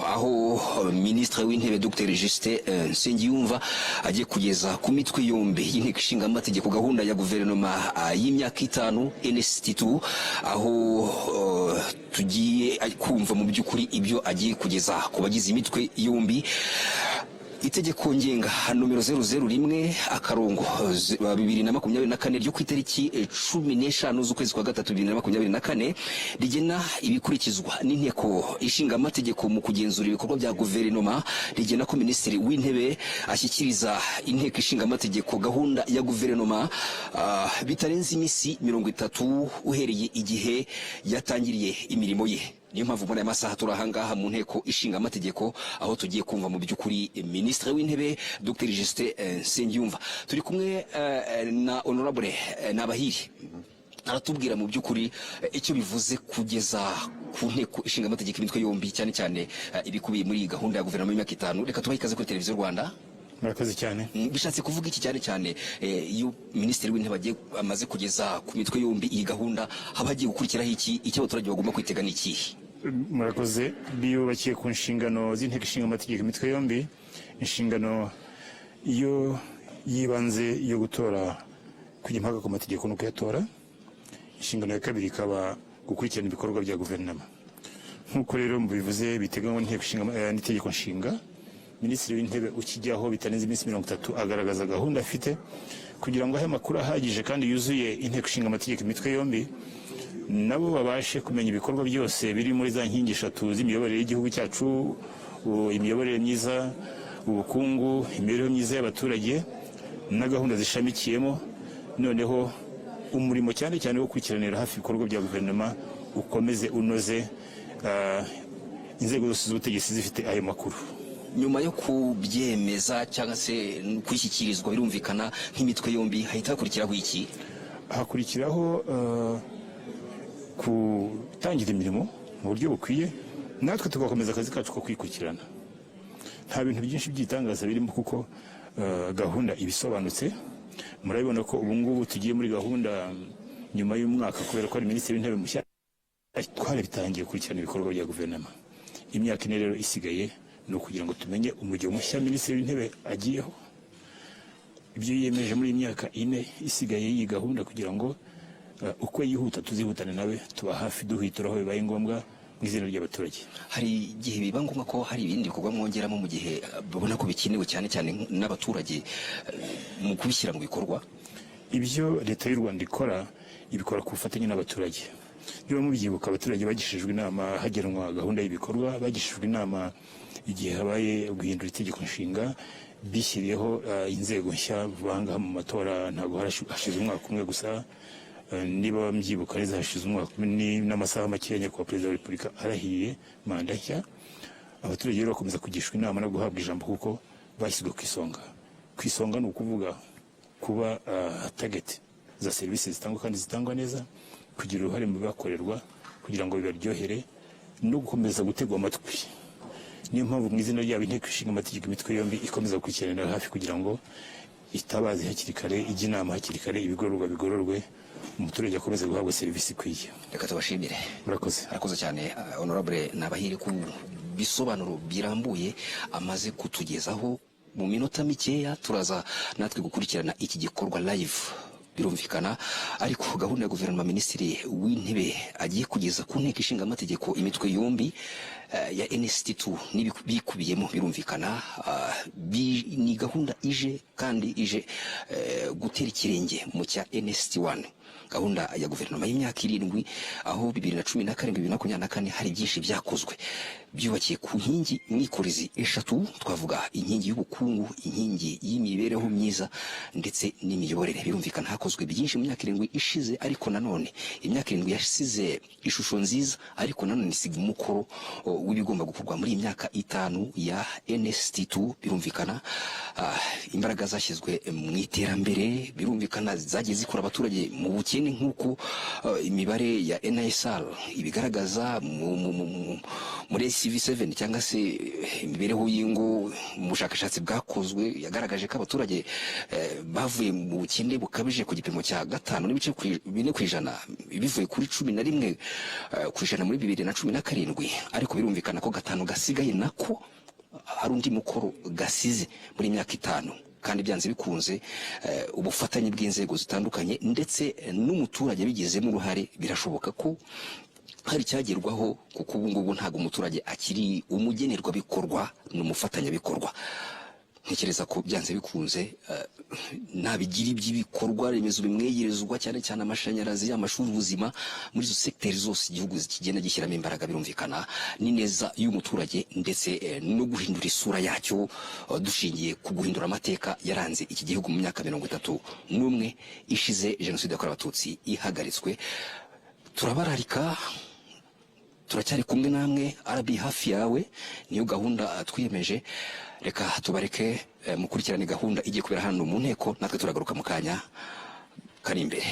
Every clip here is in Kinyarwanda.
aho Ministre w'Intebe Dr Justin Nsengiyumva agiye kugeza ku mitwe yombi y'inteko ishinga amategeko gahunda ya guverinoma y'imyaka 5 NST2 aho tugiye kumva mu by'ukuri ibyo agiye kugeza ku bagize imitwe yombi. Itegeko ngenga nomero 001 akarongo 2024 ryo ku itariki 15 z'ukwezi kwa gatatu 2024 rigena ibikurikizwa n'inteko ishinga amategeko mu kugenzura ibikorwa bya guverinoma. Rigena ko Minisitiri w'Intebe ashyikiriza inteko ishinga amategeko gahunda ya guverinoma bitarenze imisi 30 uhereye igihe yatangiriye imirimo ye. Niyo mpamvu muri amasaha turahangaha mu nteko ishinga amategeko aho tugiye kumva mu by'ukuri Ministre w'Intebe Dr Justin Nsengiyumva. Turi kumwe na Honorable Nabahiri aratubwira mu by'ukuri icyo bivuze kugeza ku nteko ishinga amategeko imitwe yombi cyane cyane ibikubiye muri gahunda ya guverinoma y'imyaka 5. Reka tubahe ikaze kuri televiziyo Rwanda. Murakoze cyane. Bishatse kuvuga iki cyane cyane iyo Minisitiri w'Intebe agiye amaze kugeza ku mitwe yombi iyi gahunda habagiye gukurikiraho iki icyo abaturage bagomba kwitegana iki? Murakoze. Biyubakiye ku nshingano z'inteko ishinga amategeko imitwe yombi, inshingano iyo yibanze yo gutora kujya impaka ku mategeko no kuyatora. Inshingano ya kabiri ikaba gukurikirana ibikorwa bya guverinoma. Nk'uko rero mubivuze biteganywa n'inteko ishinga n'itegeko nshinga, Minisitiri w'Intebe ukijyaho bitarenze iminsi 30 agaragaza gahunda afite kugira ngo ahe amakuru ahagije kandi yuzuye inteko ishinga amategeko imitwe yombi, nabo babashe kumenya ibikorwa byose biri muri za nkingi 3 z'imiyoborere y'igihugu cyacu: imiyoborere myiza, ubukungu, imibereho myiza y'abaturage na gahunda zishamikiyemo. Noneho umurimo cyane cyane wo gukurikiranira hafi ibikorwa bya guverinoma ukomeze unoze, inzego zose z'ubutegetsi zifite ayo makuru. Nyuma yo kubyemeza cyangwa se kwishyikirizwa birumvikana nk'imitwe yombi hahita hakurikiraho iki? Hakurikiraho kutangira imirimo mu buryo bukwiye, natwe tugakomeza akazi kacu ko kwikurikirana. Nta bintu byinshi by'itangaza birimo kuko gahunda ibisobanutse. Murabibona ko ubu ngubu tugiye muri gahunda nyuma y'umwaka kubera ko ari Minisitiri w'Intebe mushya twari bitangiye gukurikirana ibikorwa bya guverinoma. Imyaka 4 rero isigaye no kugira ngo tumenye umujyo mushya Minisitiri w'Intebe agiyeho, ibyo yiyemeje muri imyaka 4 isigaye iyi gahunda kugira ngo uko yihuta tuzihutane nawe tuba hafi duhituraho bibaye ngombwa mu izina ry'abaturage. Hari igihe biba ngombwa ko hari ibindi bikorwa mwongeramo mu gihe babona ko bikenewe cyane cyane n'abaturage mu kubishyira mu bikorwa? Ibyo leta y'u Rwanda ikora ibikora ku bufatanye n'abaturage. Niba mubyibuka abaturage bagishijwe inama hagenwa gahunda y'ibikorwa, bagishijwe inama igihe habaye guhindura itegeko nshinga, bishyiriyeho inzego nshya vanga mu matora. Ntabwo hashize umwaka umwe gusa, niba mbyibuka neza hashize umwaka n'amasaha makeya kwa Perezida wa Repubulika arahiye manda nshya. Abaturage rero bakomeza kugishwa inama no guhabwa ijambo kuko bashyizwe ku isonga. Ku isonga ni ukuvuga kuba target za serivisi zitangwa kandi zitangwa neza, kugira uruhare mu bibakorerwa kugira ngo bibaryohere no gukomeza gutegwa amatwi. Niyo mpamvu mu izina ryabo inteko ishinga amategeko imitwe yombi ikomeza gukurikiranira hafi kugira ngo itabaze hakiri kare, ijya inama hakiri kare, ibigororwa bigororwe, umuturage akomeze guhabwa serivisi ikwiye. Reka tubashimire. Murakoze. Arakoze cyane Honorable Nabahiri ku bisobanuro birambuye amaze kutugezaho. Mu minota mikeya turaza natwe gukurikirana iki gikorwa live birumvikana, ariko gahunda ya guverinoma Minisitiri w'Intebe agiye kugeza ku nteko ishinga amategeko imitwe yombi ya NST2 n'ibikubiyemo birumvikana, ni gahunda ije kandi ije gutera ikirenge mu cya NST1, gahunda ya guverinoma y'imyaka 7 aho 2017-2024 hari byinshi byakozwe byubakiye ku nkingi mwikorezi 3. Twavuga inkingi y'ubukungu, inkingi y'imibereho myiza ndetse n'imiyoborere. Birumvikana hakozwe byinshi mu myaka 7 ishize, ariko nanone imyaka 7 yasize ishusho nziza, ariko nanone isiga umukoro w'ibigomba gukorwa muri imyaka 5 ya NST2. Birumvikana imbaraga zashyizwe mu iterambere, birumvikana zagiye zikora abaturage mu bukene nk'uko imibare ya NISR ibigaragaza muri CV7 cyangwa se imibereho y'ingo. Mu bushakashatsi bwakozwe yagaragaje ko abaturage bavuye mu bukene bukabije ku gipimo cya 5.4% bivuye kuri 11% muri 2017, ariko birumvikana ko gatanu gasigaye nako hari undi mukoro gasize muri imyaka 5 kandi byanze bikunze ubufatanye bw'inzego zitandukanye ndetse n'umuturage bigizemo uruhare birashoboka ko hari cyagerwaho kuko ubu ngubu ntago umuturage akiri umugenerwa bikorwa n'umufatanya bikorwa. Ntekereza ko byanze bikunze nabigira iby'ibikorwa remezo bimwegerezwa cyane cyane amashanyarazi, amashuri, ubuzima, muri zo secteur zose igihugu kigenda gishyiramo imbaraga birumvikana ni neza y'umuturage ndetse no guhindura isura yacyo dushingiye ku guhindura amateka yaranze iki gihugu mu myaka 31 ishize jenoside yakorewe abatutsi ihagaritswe. Turabararika, turacyari kumwe namwe, arabi hafi yawe niyo gahunda twiyemeje. Reka tubareke mukurikirane gahunda igiye kubera hano mu nteko, natwe turagaruka mu kanya kari imbere.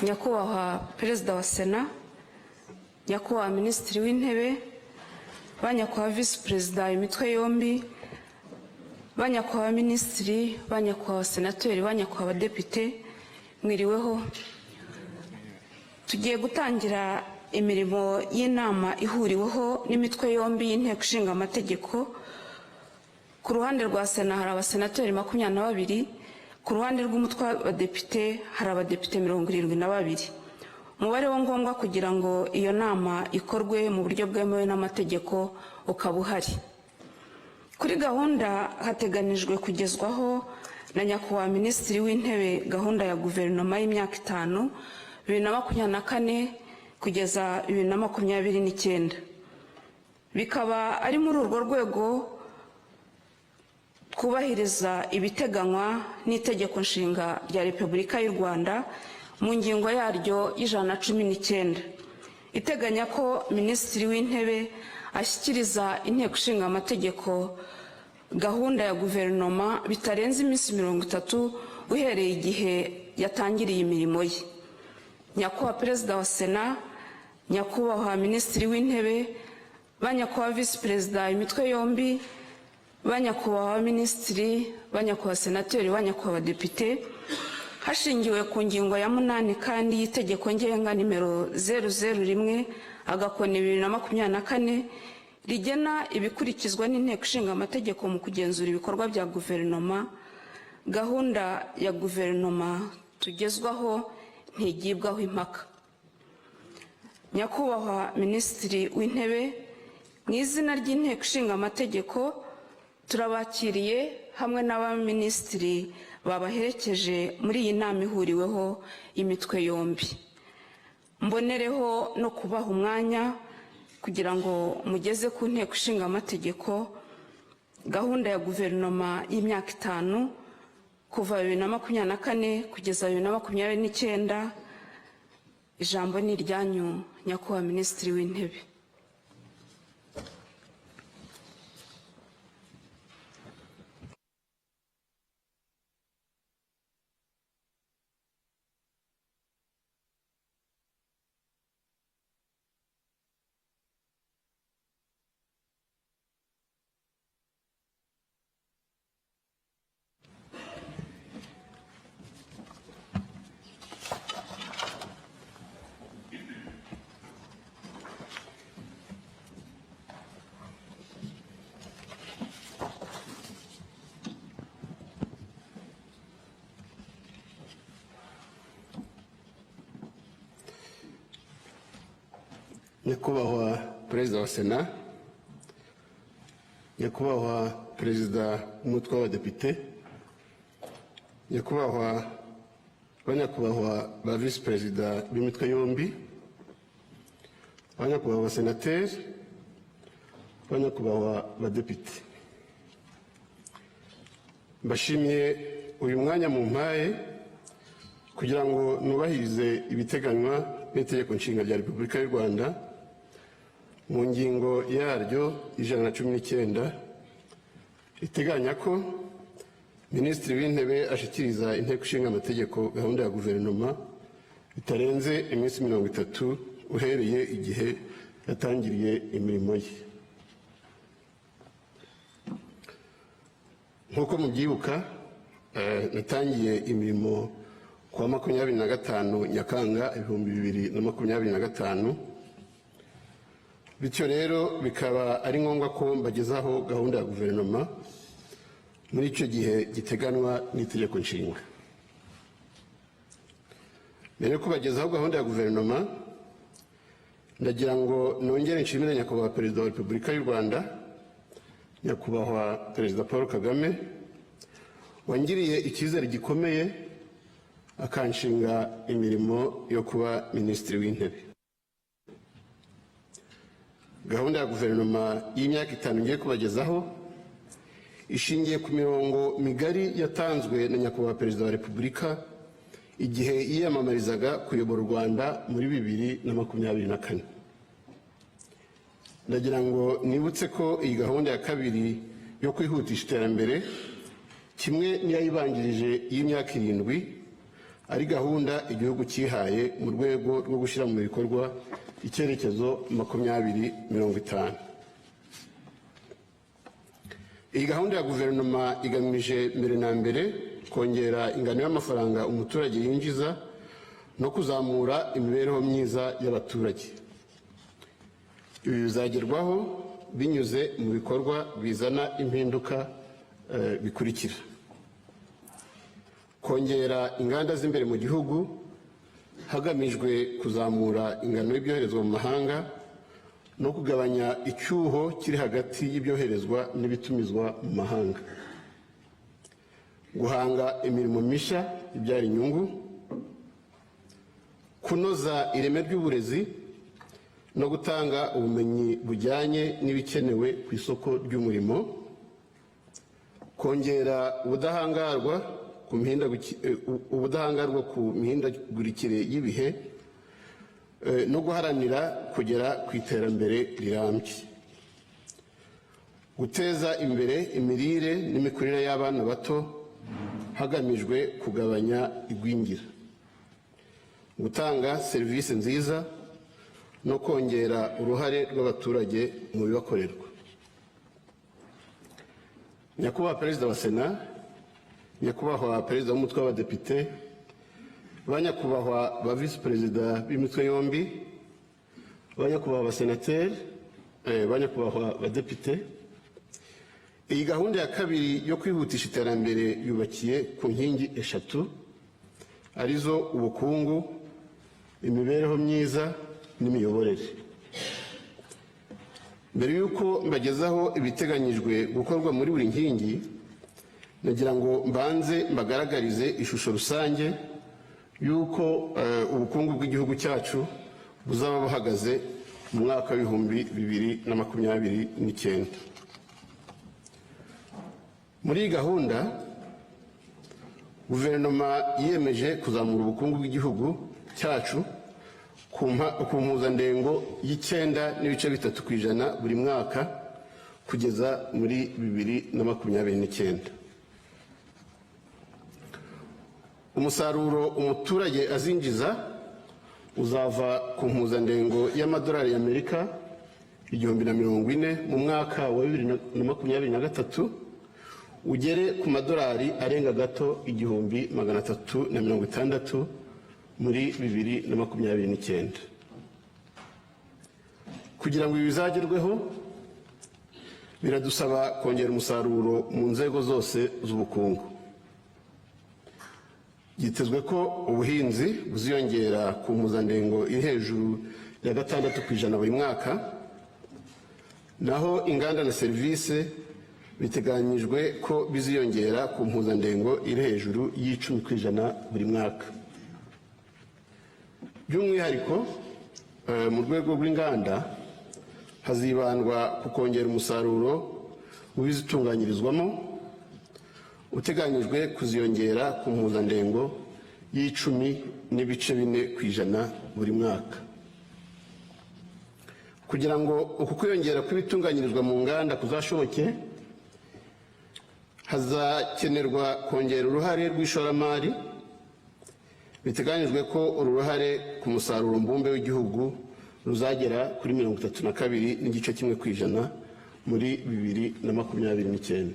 Nyakubahwa Perezida wa Sena, Nyakubahwa Minisitiri w'Intebe, Banyakubahwa Visi Perezida imitwe yombi, Banyakubahwa Minisitiri, Banyakubahwa Senateri, Banyakubahwa Abadepite, mwiriweho. Tugiye gutangira imirimo y'inama ihuriweho n'imitwe yombi y'Inteko Ishinga Amategeko. Ku ruhande rwa Sena hari abasenateri 22, ku ruhande rw'umutwe w'abadepite hari abadepite 72. Umubare wo ngombwa kugira ngo iyo nama ikorwe mu buryo bwemewe n'amategeko ukaba uhari. Kuri gahunda hateganijwe kugezwaho na Nyakubahwa Minisitiri w'Intebe gahunda ya guverinoma y'imyaka 5, 2024 kugeza 2029. Bikaba ari muri urwo rwego kubahiriza ibiteganywa n'itegeko nshinga rya Repubulika y'u Rwanda mu ngingo yaryo y'119 iteganya ko Minisitiri w'Intebe ashyikiriza Inteko Ishinga Amategeko gahunda ya guverinoma bitarenze iminsi 30 uhereye igihe yatangiriye imirimo ye. Nyakubahwa Perezida wa Sena, Nyakubahwa Minisitiri w'Intebe, Banyakubahwa Visi Perezida imitwe yombi, Banyakubahwa Minisitiri, Banyakubahwa Senateri, Banyakubahwa Abadepite, hashingiwe ku ngingo ya 8 kandi y'itegeko ngenga nimero 001 agakoni 2024 rigena ibikurikizwa n'Inteko Ishinga Amategeko mu kugenzura ibikorwa bya guverinoma. Gahunda ya guverinoma tugezwaho ntigibwaho impaka. Nyakubahwa Minisitiri w'Intebe, mu izina ry'Inteko Ishinga Amategeko turabakiriye hamwe n'abaminisitiri babaherekeje muri iyi nama ihuriweho imitwe yombi. Mbonereho no kubaha umwanya kugira ngo mugeze ku Nteko Ishinga Amategeko gahunda ya guverinoma y'imyaka 5 kuva 2024 kugeza 2029. Ijambo ni iryanyu, Nyakubahwa Minisitiri w'Intebe. Nyakubahwa Perezida wa Sena, Nyakubahwa Perezida w'umutwe w'abadepite, Nyakubahwa Banyakubahwa ba Visi Perezida b'imitwe yombi, Banyakubahwa Senateri, banyakubahwa badepite, mbashimiye uyu mwanya mu mpaye kugira ngo nubahirize ibiteganywa n'itegeko nshinga rya Repubulika y'u Rwanda mu ngingo yaryo 119 riteganya ko Minisitiri w'Intebe ashikiriza Inteko Ishinga Amategeko gahunda ya guverinoma bitarenze iminsi 30 uhereye igihe yatangiriye imirimo ye. Nk'uko mubyibuka, natangiye imirimo kuwa 25 Nyakanga 2025, bityo rero bikaba ari ngombwa ko mbagezaho gahunda ya guverinoma muri icyo gihe giteganwa n'itegeko nshinga. Mbere yo kubagezaho gahunda ya guverinoma, ndagira ngo nongere nshimire nyakubahwa Perezida wa Repubulika y'u Rwanda, nyakubahwa Perezida Paul Kagame, wangiriye icyizere gikomeye akanshinga imirimo yo kuba Minisitiri w'Intebe. Gahunda ya guverinoma y'imyaka 5 ngiye kubagezaho ishingiye ku mirongo migari yatanzwe na nyakubahwa Perezida wa Repubulika igihe yiyamamarizaga kuyobora u Rwanda muri 2024. Ndagira ngo nibutse ko iyi gahunda ya kabiri yo kwihutisha iterambere kimwe n'iyayibanjirije y'imyaka 7 ari gahunda igihugu cyihaye mu rwego rwo gushyira mu bikorwa icyerekezo 2050. Iyi gahunda ya guverinoma igamije mbere na mbere kongera ingano y'amafaranga umuturage yinjiza no kuzamura imibereho myiza y'abaturage. Ibi bizagerwaho binyuze mu bikorwa bizana impinduka bikurikira: kongera inganda z'imbere mu gihugu hagamijwe kuzamura ingano y'ibyoherezwa mu mahanga no kugabanya icyuho kiri hagati y'ibyoherezwa n'ibitumizwa mu mahanga, guhanga imirimo mishya ibyara inyungu, kunoza ireme ry'uburezi no gutanga ubumenyi bujyanye n'ibikenewe ku isoko ry'umurimo, kongera ubudahangarwa ku mihindagurikire y'ibihe no guharanira kugera ku iterambere rirambye, guteza imbere imirire n'imikurire y'abana bato hagamijwe kugabanya igwingira, gutanga serivisi nziza no kongera uruhare rw'abaturage mu bibakorerwa. Nyakubahwa Perezida wa Sena, nyakubahwa Perezida w'Umutwe w'Abadepite, banyakubahwa ba Visi Perezida b'imitwe yombi, banyakubahwa abasenateri, banyakubahwa abadepite, iyi gahunda ya kabiri yo kwihutisha iterambere yubakiye ku nkingi 3 arizo ubukungu, imibereho myiza n'imiyoborere. Mbere y'uko mbagezaho ibiteganyijwe gukorwa muri buri nkingi, nagira ngo mbanze mbagaragarize ishusho rusange y'uko ubukungu bw'igihugu cyacu buzaba buhagaze mu mwaka w'2029. Muri iyi gahunda, guverinoma yiyemeje kuzamura ubukungu bw'igihugu cyacu ku mpuzandengo y'9.3% buri mwaka kugeza muri 2029. Umusaruro umuturage azinjiza uzava ku mpuzandengo y'amadolari y'Amerika 1040 mu mwaka wa 2023 ugere ku madolari arenga gato 1360 muri 2029. Kugira ngo ibi bizagerweho, biradusaba kongera umusaruro mu nzego zose z'ubukungu. Byitezwe ko ubuhinzi buziyongera ku mpuzandengo iri hejuru ya 6% buri mwaka, naho inganda na serivisi biteganyijwe ko biziyongera ku mpuzandengo iri hejuru y'10% buri mwaka. By'umwihariko mu rwego rw'inganda hazibandwa ku kongera umusaruro w'izitunganyirizwamo uteganyijwe kuziyongera ku mpuzandengo y'10.4% buri mwaka. Kugira ngo uku kwiyongera kw'ibitunganyirizwa mu nganda kuzashoboke, hazakenerwa kongera uruhare rw'ishoramari. Biteganyijwe ko uru ruhare ku musaruro mbumbe w'igihugu ruzagera kuri 32.1% muri 2029.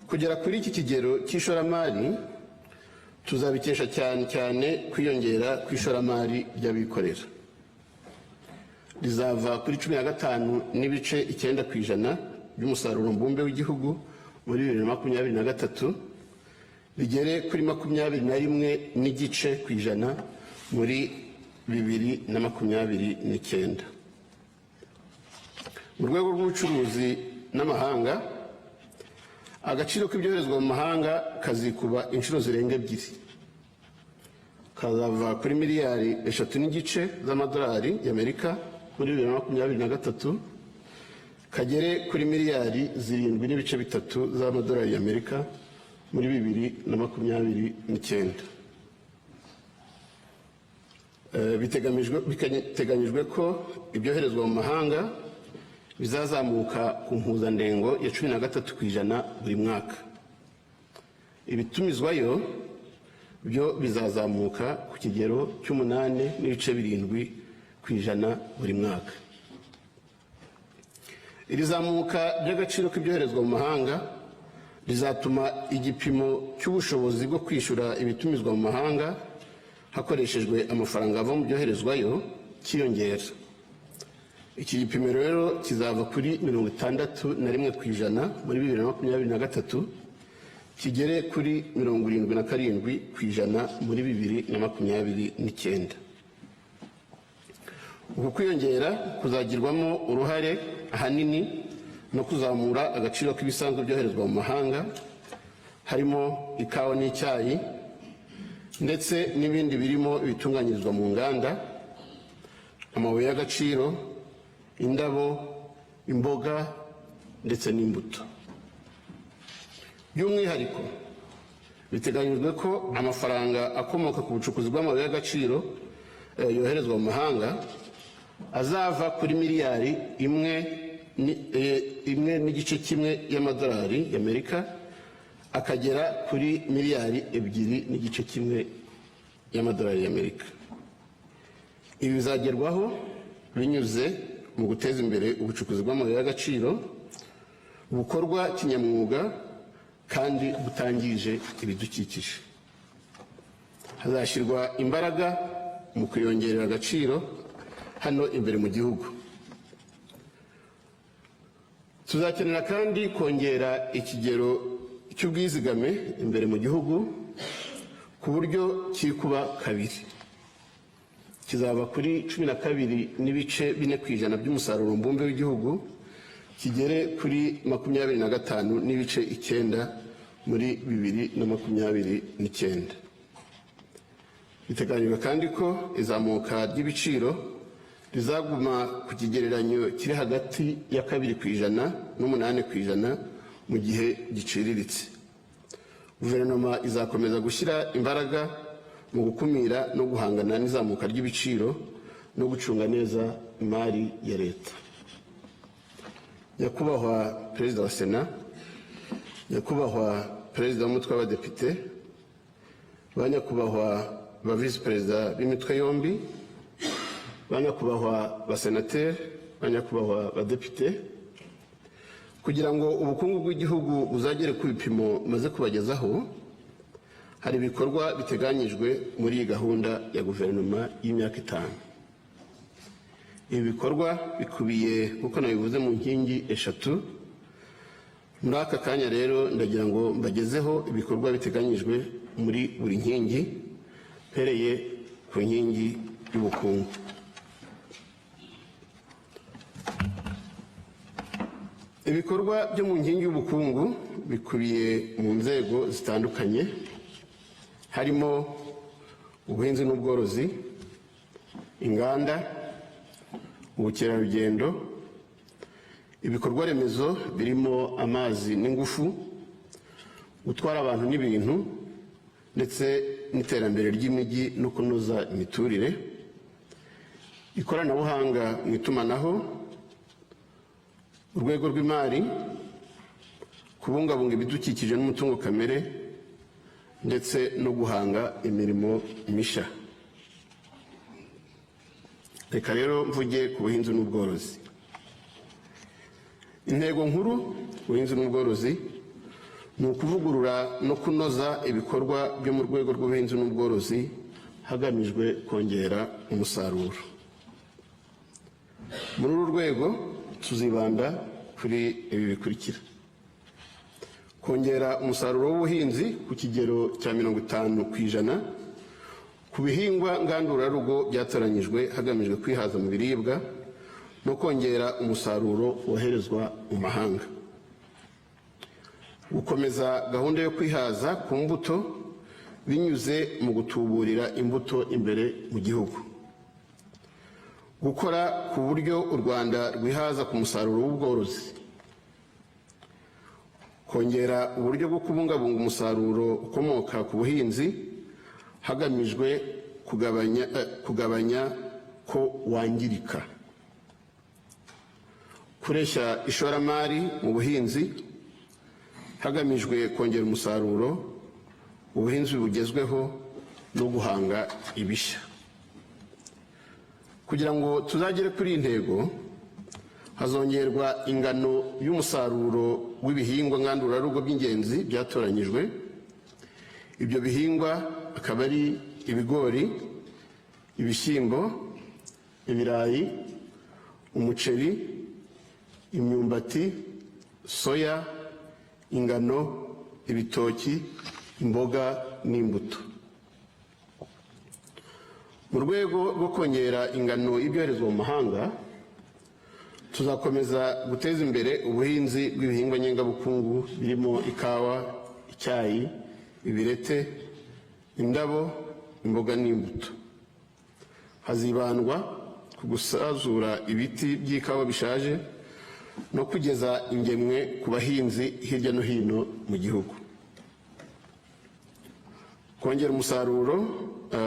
Kugera kuri iki kigero cy'ishoramari tuzabikesha cyane kwiyongera kw'ishoramari ry'abikorera. Rizava kuri 15.9% by'umusaruro mbumbe w'igihugu muri 2023, rigere kuri 21.9% muri 2029. Mu rwego rw'ubucuruzi n'amahanga, agaciro k'ibyoherezwa mu mahanga kazikuba inshuro zirenga ebyiri, kazava kuri miliyari 3.5 z'amadolari y'Amerika muri 2023, kagere kuri miliyari 7.3 z'amadolari y'Amerika muri 2029. Biteganyijwe ko ibyoherezwa mu mahanga bizazamuka ku mpuzandengo ya 13% buri mwaka. Ibitumizwayo byo bizazamuka ku kigero cy'8.7% buri mwaka. Iri zamuka ry'agaciro k'ibyoherezwa mu mahanga rizatuma igipimo cy'ubushobozi bwo kwishyura ibitumizwa mu mahanga hakoreshejwe amafaranga ava mu byoherezwayo kiyongera. Iki gipimo rero kizava kuri 61% muri 2023, kigere kuri 77% muri 2029. Uku kwiyongera kuzagirwamo uruhare ahanini no kuzamura agaciro k'ibisanzwe byoherezwa mu mahanga, harimo ikawa n'icyayi ndetse n'ibindi birimo ibitunganyirizwa mu nganda, amabuye y'agaciro, indabo, imboga ndetse n'imbuto. By'umwihariko biteganyijwe ko amafaranga akomoka ku bucukuzi bw'amabuye y'agaciro yoherezwa mu mahanga azava kuri miliyari 1.1 y'amadolari y'Amerika akagera kuri miliyari 2.1 y'amadolari y'Amerika. Ibi bizagerwaho binyuze mu guteza imbere ubucukuzi bw'amabuye y'agaciro bukorwa kinyamwuga kandi butangije ibidukikije. Hazashyirwa imbaraga mu kuyongerera agaciro hano imbere mu gihugu. Tuzakenera kandi kongera ikigero cy'ubwizigame imbere mu gihugu ku buryo kikuba kabiri. Kizava kuri 12.4% by'umusaruro mbumbe w'igihugu, kigere kuri 25.9% muri 2029. Biteganyijwe kandi ko izamuka ry'ibiciro rizaguma ku kigereranyo kiri hagati ya 2% n'8% mu gihe giciriritse. Guverinoma izakomeza gushyira imbaraga mu gukumira no guhangana n'izamuka ry'ibiciro no gucunga neza imari ya leta. Nyakubahwa Perezida wa Sena, Nyakubahwa Perezida w'umutwe w'abadepite, ba Nyakubahwa ba Visi Perezida b'imitwe yombi, ba Nyakubahwa basenateri, ba Nyakubahwa badepite, kugira ngo ubukungu bw'igihugu buzagere ku bipimo maze kubagezaho, hari ibikorwa biteganyijwe muri iyi gahunda ya guverinoma y'imyaka 5. Ibi bikorwa bikubiye nk'uko nabivuze mu nkingi 3. Muri aka kanya rero ndagira ngo mbagezeho ibikorwa biteganyijwe muri buri nkingi, mpereye ku nkingi y'ubukungu. Ibikorwa byo mu nkingi y'ubukungu bikubiye mu nzego zitandukanye, harimo ubuhinzi n'ubworozi, inganda, ubukerarugendo, ibikorwa remezo birimo amazi n'ingufu, gutwara abantu n'ibintu, ndetse n'iterambere ry'imijyi no kunoza imiturire, ikoranabuhanga mu itumanaho, urwego rw'imari, kubungabunga ibidukikije n'umutungo kamere, ndetse no guhanga imirimo mishya. Reka rero mvuge ku buhinzi n'ubworozi. Intego nkuru ubuhinzi n'ubworozi ni ukuvugurura no kunoza ibikorwa byo mu rwego rw'ubuhinzi n'ubworozi hagamijwe kongera umusaruro. Muri uru rwego tuzibanda kuri ibi bikurikira: kongera umusaruro w'ubuhinzi ku kigero cya 50% ku bihingwa ngandurarugo byatoranyijwe hagamijwe kwihaza mu biribwa no kongera umusaruro woherezwa mu mahanga. Gukomeza gahunda yo kwihaza ku mbuto binyuze mu gutuburira imbuto imbere mu gihugu. Gukora ku buryo u Rwanda rwihaza ku musaruro w'ubworozi. Kongera uburyo bwo kubungabunga umusaruro ukomoka ku buhinzi hagamijwe kugabanya ko wangirika. Kureshya ishoramari mu buhinzi hagamijwe kongera umusaruro, ubuhinzi bugezweho no guhanga ibishya. Kugira ngo tuzagere kuri iyi ntego, hazongerwa ingano y'umusaruro w'ibihingwa ngandurarugo by'ingenzi byatoranyijwe. Ibyo bihingwa akaba ari ibigori, ibishyimbo, ibirayi, umuceri, imyumbati, soya, ingano, ibitoki, imboga n'imbuto. Mu rwego rwo kongera ingano y'ibyoherezwa mu mahanga, tuzakomeza guteza imbere ubuhinzi bw'ibihingwa ngengabukungu birimo ikawa, icyayi, ibirete, indabo, imboga n'imbuto. Hazibandwa ku gusazura ibiti by'ikawa bishaje no kugeza ingemwe ku bahinzi hirya no hino mu gihugu. Kongera umusaruro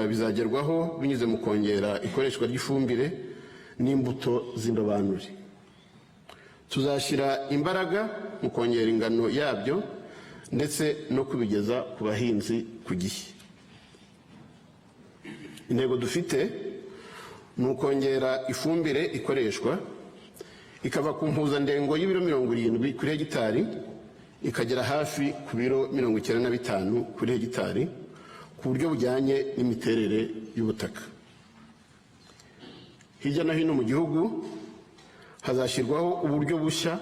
bizagerwaho binyuze mu kongera ikoreshwa ry'ifumbire n'imbuto z'indobanure. Tuzashyira imbaraga mu kongera ingano yabyo ndetse no kubigeza ku bahinzi ku gihe. Intego dufite ni ukongera ifumbire ikoreshwa ikava ku mpuzandengo y'ibiro 70 kuri hegitari ikagera hafi ku biro 95 kuri hegitari ku buryo bujyanye n'imiterere y'ubutaka. Hirya no hino mu gihugu hazashyirwaho uburyo bushya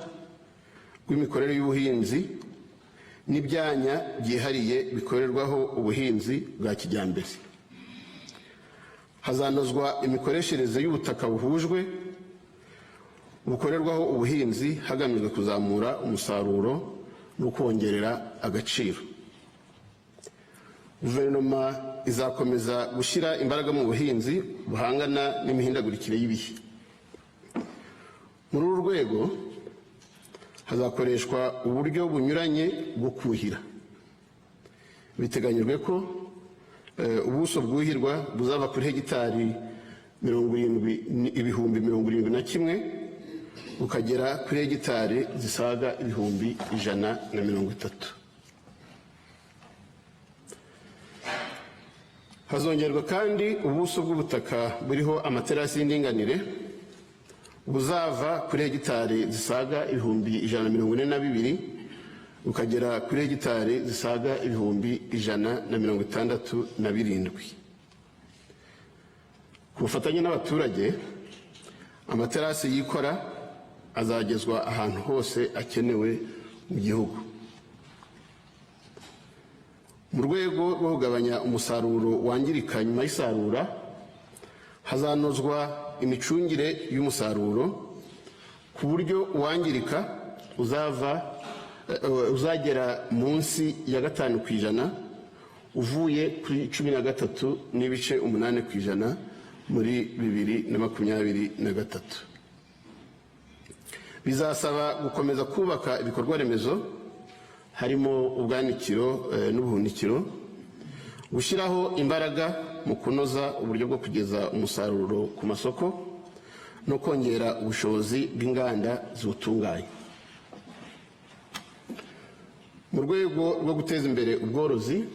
bw'imikorere y'ubuhinzi n'ibyanya byihariye bikorerwaho ubuhinzi bwa kijyambere. Hazanozwa imikoreshereze y'ubutaka buhujwe bukorerwaho ubuhinzi hagamijwe kuzamura umusaruro no kongerera agaciro. Guverinoma izakomeza gushyira imbaraga mu buhinzi buhangana n'imihindagurikire y'ibihe. Muri uru rwego hazakoreshwa uburyo bunyuranye bwo kuhira. Biteganyijwe ko ubuso bwuhirwa buzava kuri hegitari 71,071 bukagera kuri hegitari zisaga 130. Hazongerwa kandi ubuso bw'ubutaka buriho amaterasi y'indinganire buzava kuri hegitari zisaga 142 ukagera kuri hegitari zisaga 167. Ku bufatanye n'abaturage, amaterasi yikora azagezwa ahantu hose akenewe mu gihugu. Mu rwego rwo kugabanya umusaruro wangirika nyuma y'isarura, hazanozwa imicungire y'umusaruro ku buryo uwangirika uzagera munsi ya 5% uvuye kuri 13.8% muri 2023. bizasaba gukomeza kubaka ibikorwa remezo harimo ubwanikiro n'ubuhunikiro, gushyiraho imbaraga mu kunoza uburyo bwo kugeza umusaruro ku masoko no kongera ubushobozi bw'inganda ziwutunganya. Mu rwego rwo guteza imbere ubworozi,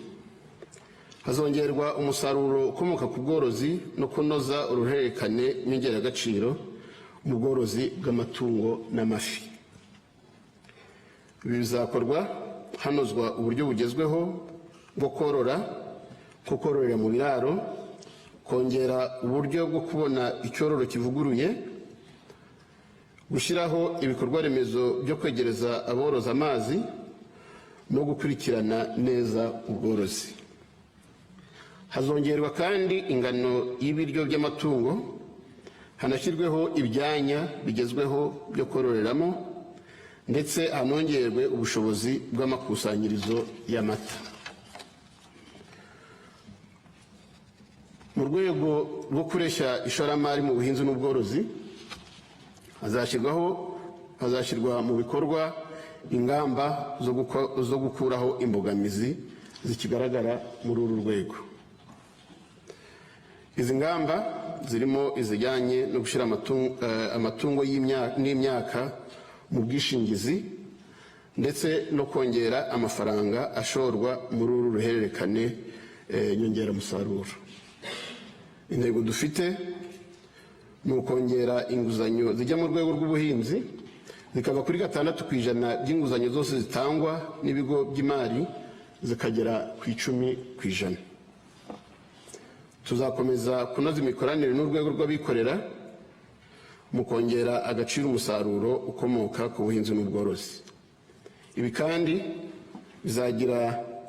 hazongerwa umusaruro ukomoka ku bworozi no kunoza uruhererekane nyongeragaciro mu bworozi bw'amatungo n'amafi. Ibi bizakorwa hanozwa uburyo bugezweho bwo kororera mu biraro, kongera uburyo bwo kubona icyororo kivuguruye, gushyiraho ibikorwa remezo byo kwegereza aborozi amazi no gukurikirana neza ubworozi. Hazongerwa kandi ingano y'ibiryo by'amatungo, hanashyirweho ibyanya bigezweho byo kororeramo, ndetse hanongerwe ubushobozi bw'amakusanyirizo y'amata. Mu rwego rwo kureshya ishoramari mu buhinzi n'ubworozi, hazashyirwa mu bikorwa ingamba zo gukuraho imbogamizi zikigaragara muri uru rwego. Izi ngamba zirimo izijyanye no gushyira amatungo n'imyaka mu bwishingizi, ndetse no kongera amafaranga ashorwa muri uru ruhererekane nyongeramusaruro. Intego dufite ni ukongera inguzanyo zijya mu rwego rw'ubuhinzi zikava kuri 6% by'inguzanyo zose zitangwa n'ibigo by'imari zikagera ku 10%. Tuzakomeza kunoza imikoranire n'urwego rw'abikorera mu kongera agaciro umusaruro ukomoka ku buhinzi n'ubworozi. Ibi kandi bizagira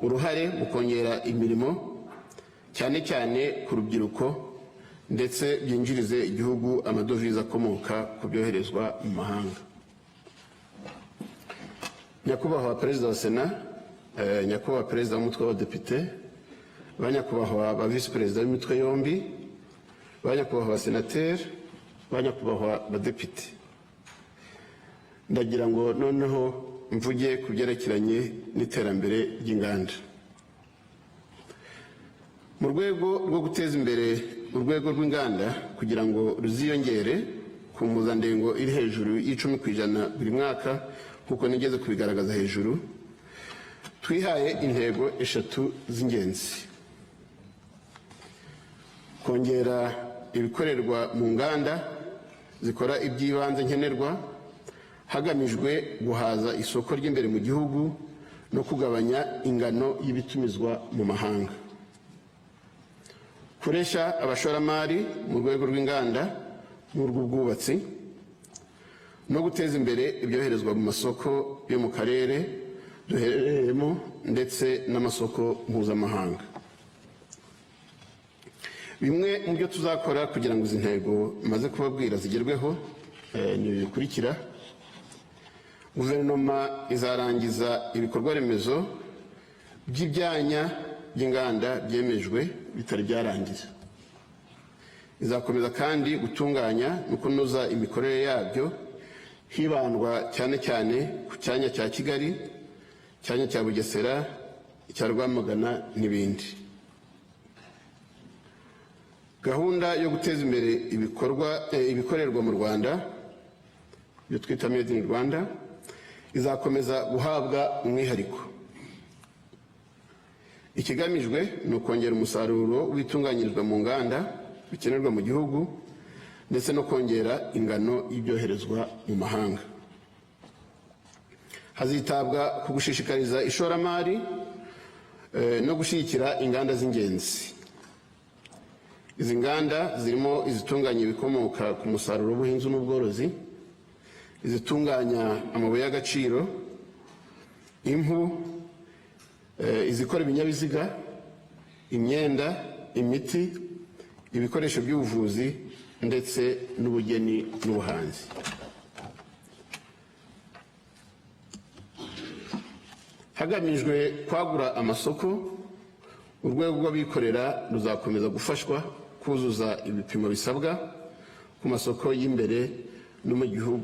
uruhare mu kongera imirimo cyane cyane ku rubyiruko, ndetse byinjirize igihugu amadovize akomoka ku byoherezwa mu mahanga. Nyakubahwa Perezida wa Sena, Nyakubahwa Perezida w'Umutwe w'Abadepite, ba Nyakubahwa ba Visi Perezida b'imitwe yombi, ba Nyakubahwa Abasenateri, ba Nyakubahwa Abadepite, ndagira ngo noneho mvuge ku byerekeranye n'iterambere ry'inganda. Mu rwego rwo guteza imbere urwego rw'inganda kugira ngo ruziyongere ku mpuzandengo iri hejuru y'10% buri mwaka, kuko nigeze kubigaragaza hejuru, twihaye intego 3 z'ingenzi: kongera ibikorerwa mu nganda zikora iby'ibanze nkenerwa hagamijwe guhaza isoko ry'imbere mu gihugu no kugabanya ingano y'ibitumizwa mu mahanga, kureshya abashoramari mu rwego rw'inganda n'urw'ubwubatsi, no guteza imbere ibyoherezwa mu masoko yo mu karere duherereyemo ndetse n'amasoko mpuzamahanga. Bimwe mu byo tuzakora kugira ngo izi ntego maze kubabwira zigerweho ni bikurikira: Guverinoma izarangiza ibikorwa remezo by'ibyanya by'inganda byemejwe bitari byarangiza. Izakomeza kandi gutunganya no kunoza imikorere yabyo, hibandwa cyane cyane ku cyanya cya Kigali, cyanya cya Bugesera, icya Rwamagana n'ibindi. Gahunda yo guteza imbere ibikorerwa mu Rwanda, ibyo twita Made in Rwanda, izakomeza guhabwa umwihariko. Ikigamijwe ni ukongera umusaruro w'itunganyirizwa mu nganda bikenerwa mu gihugu, ndetse no kongera ingano y'ibyoherezwa mu mahanga. Hazitabwa ku gushishikariza ishoramari no gushyigikira inganda z'ingenzi. Izi nganda zirimo izitunganya ibikomoka ku musaruro w'ubuhinzi n'ubworozi, izitunganya amabuye y'agaciro, impu, izikora ibinyabiziga, imyenda, imiti, ibikoresho by'ubuvuzi, ndetse n'ubugeni n'ubuhanzi. Hagamijwe kwagura amasoko, urwego rw'abikorera ruzakomeza gufashwa kuzuza ibipimo bisabwa ku masoko y'imbere no mu gihugu,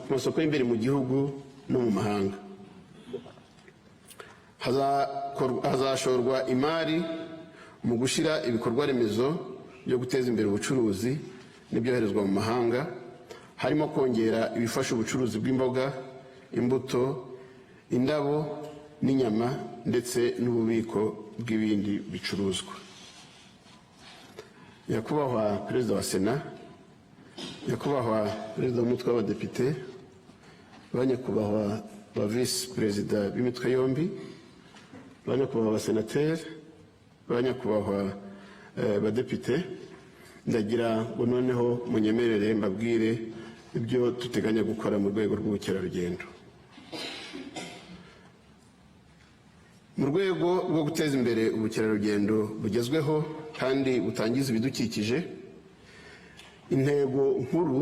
ku masoko y'imbere mu gihugu no mu mahanga. Hazashorwa imari mu gushyira ibikorwa remezo byo guteza imbere ubucuruzi n'ibyoherezwa mu mahanga, harimo kongera ibifasha ubucuruzi bw'imboga, imbuto, indabo n'inyama ndetse n'ububiko bw'ibindi bicuruzwa. Nyakubahwa Perezida wa Sena, Nyakubahwa Perezida w'Umutwe w'Abadepite, ba Nyakubahwa ba Visi Perezida b'imitwe yombi, ba Nyakubahwa Abasenateri, ba Nyakubahwa Abadepite, ndagira ngo noneho munyemerere mbabwire ibyo tuteganya gukora mu rwego rw'ubukerarugendo. Mu rwego rwo guteza imbere ubukerarugendo bugezweho kandi butangiza ibidukikije, intego nkuru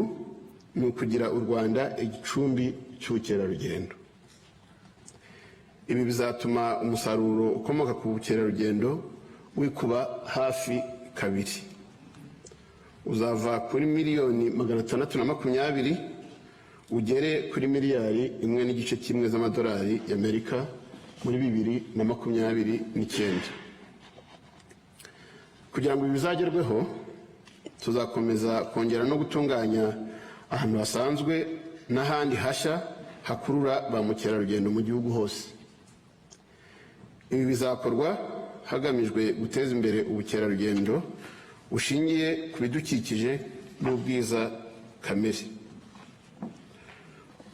ni ukugira u Rwanda igicumbi cy'ubukerarugendo. Ibi bizatuma umusaruro ukomoka ku bukerarugendo wikuba hafi kabiri, uzava kuri miliyoni 620 ugere kuri miliyari 1.1 z'amadolari y'Amerika muri 2029. Kugira ngo ibi bizagerweho, tuzakomeza kongera no gutunganya ahantu hasanzwe n'ahandi hashya hakurura ba mukerarugendo mu gihugu hose. Ibi bizakorwa hagamijwe guteza imbere ubukerarugendo bushingiye ku bidukikije n'ubwiza kamere.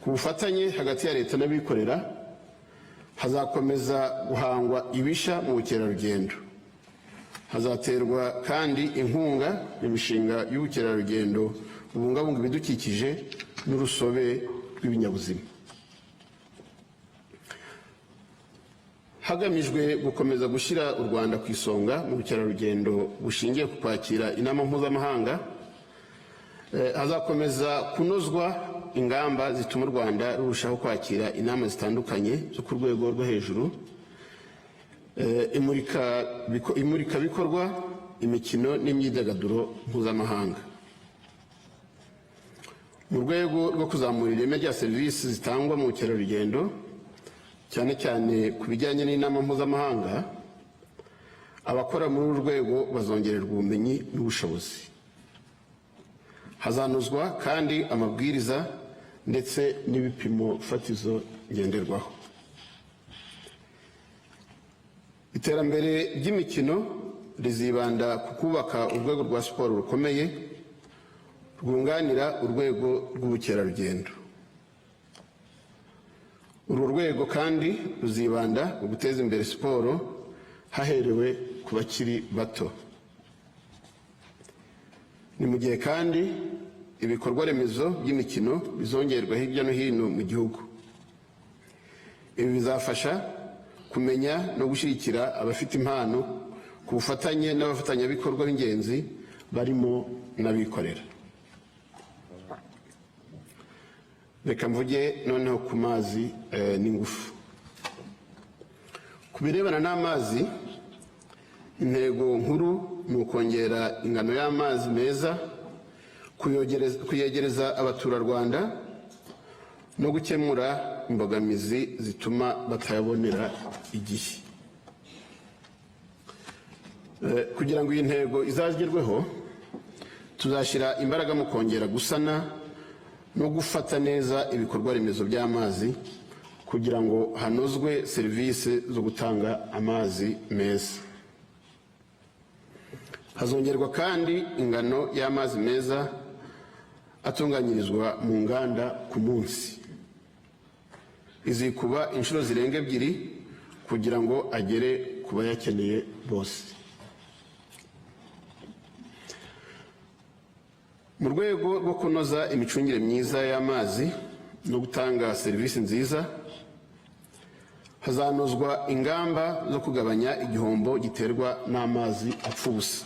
Ku bufatanye hagati ya leta n'abikorera, hazakomeza guhangwa ibishya mu bukerarugendo. Hazaterwa kandi inkunga imishinga y'ubukerarugendo bubungabunga ibidukikije n'urusobe rw'ibinyabuzima. Hagamijwe gukomeza gushyira u Rwanda ku isonga mu bukerarugendo bushingiye ku kwakira inama mpuzamahanga, hazakomeza kunozwa ingamba zituma u Rwanda rurushaho kwakira inama zitandukanye zo ku rwego rwo hejuru, imurikabikorwa, imikino n'imyidagaduro mpuzamahanga. Mu rwego rwo kuzamura ireme rya serivisi zitangwa mu bukerarugendo, cyane cyane ku bijyanye n'inama mpuzamahanga, abakora muri uru rwego bazongererwa ubumenyi n'ubushobozi. Hazanozwa kandi amabwiriza ndetse n'ibipimo fatizo ngenderwaho. Iterambere ry'imikino rizibanda ku kubaka urwego rwa siporo rukomeye rwunganira urwego rw'ubukerarugendo. Uru rwego kandi ruzibanda mu guteza imbere siporo haherewe ku bakiri bato. Ni mu gihe kandi ibikorwa remezo by'imikino bizongerwa hirya no hino mu gihugu. Ibi bizafasha kumenya no gushyigikira abafite impano ku bufatanye n'abafatanyabikorwa b'ingenzi barimo n'abikorera. Reka mvuge noneho ku mazi n'ingufu. Ku birebana n'amazi, intego nkuru ni ukongera ingano y'amazi meza, kuyegereza abaturarwanda no gukemura imbogamizi zituma batayabonera igihe. Kugira ngo iyi ntego izagerweho, tuzashyira imbaraga mu kongera gusana no gufata neza ibikorwa remezo by'amazi kugira ngo hanozwe serivisi zo gutanga amazi meza. Hazongerwa kandi ingano y'amazi meza atunganyirizwa mu nganda ku munsi. Izikuba inshuro zirenga 2 kugira ngo agere ku bayakeneye bose. Mu rwego rwo kunoza imicungire myiza y'amazi no gutanga serivisi nziza, hazanozwa ingamba zo kugabanya igihombo giterwa n'amazi apfa ubusa.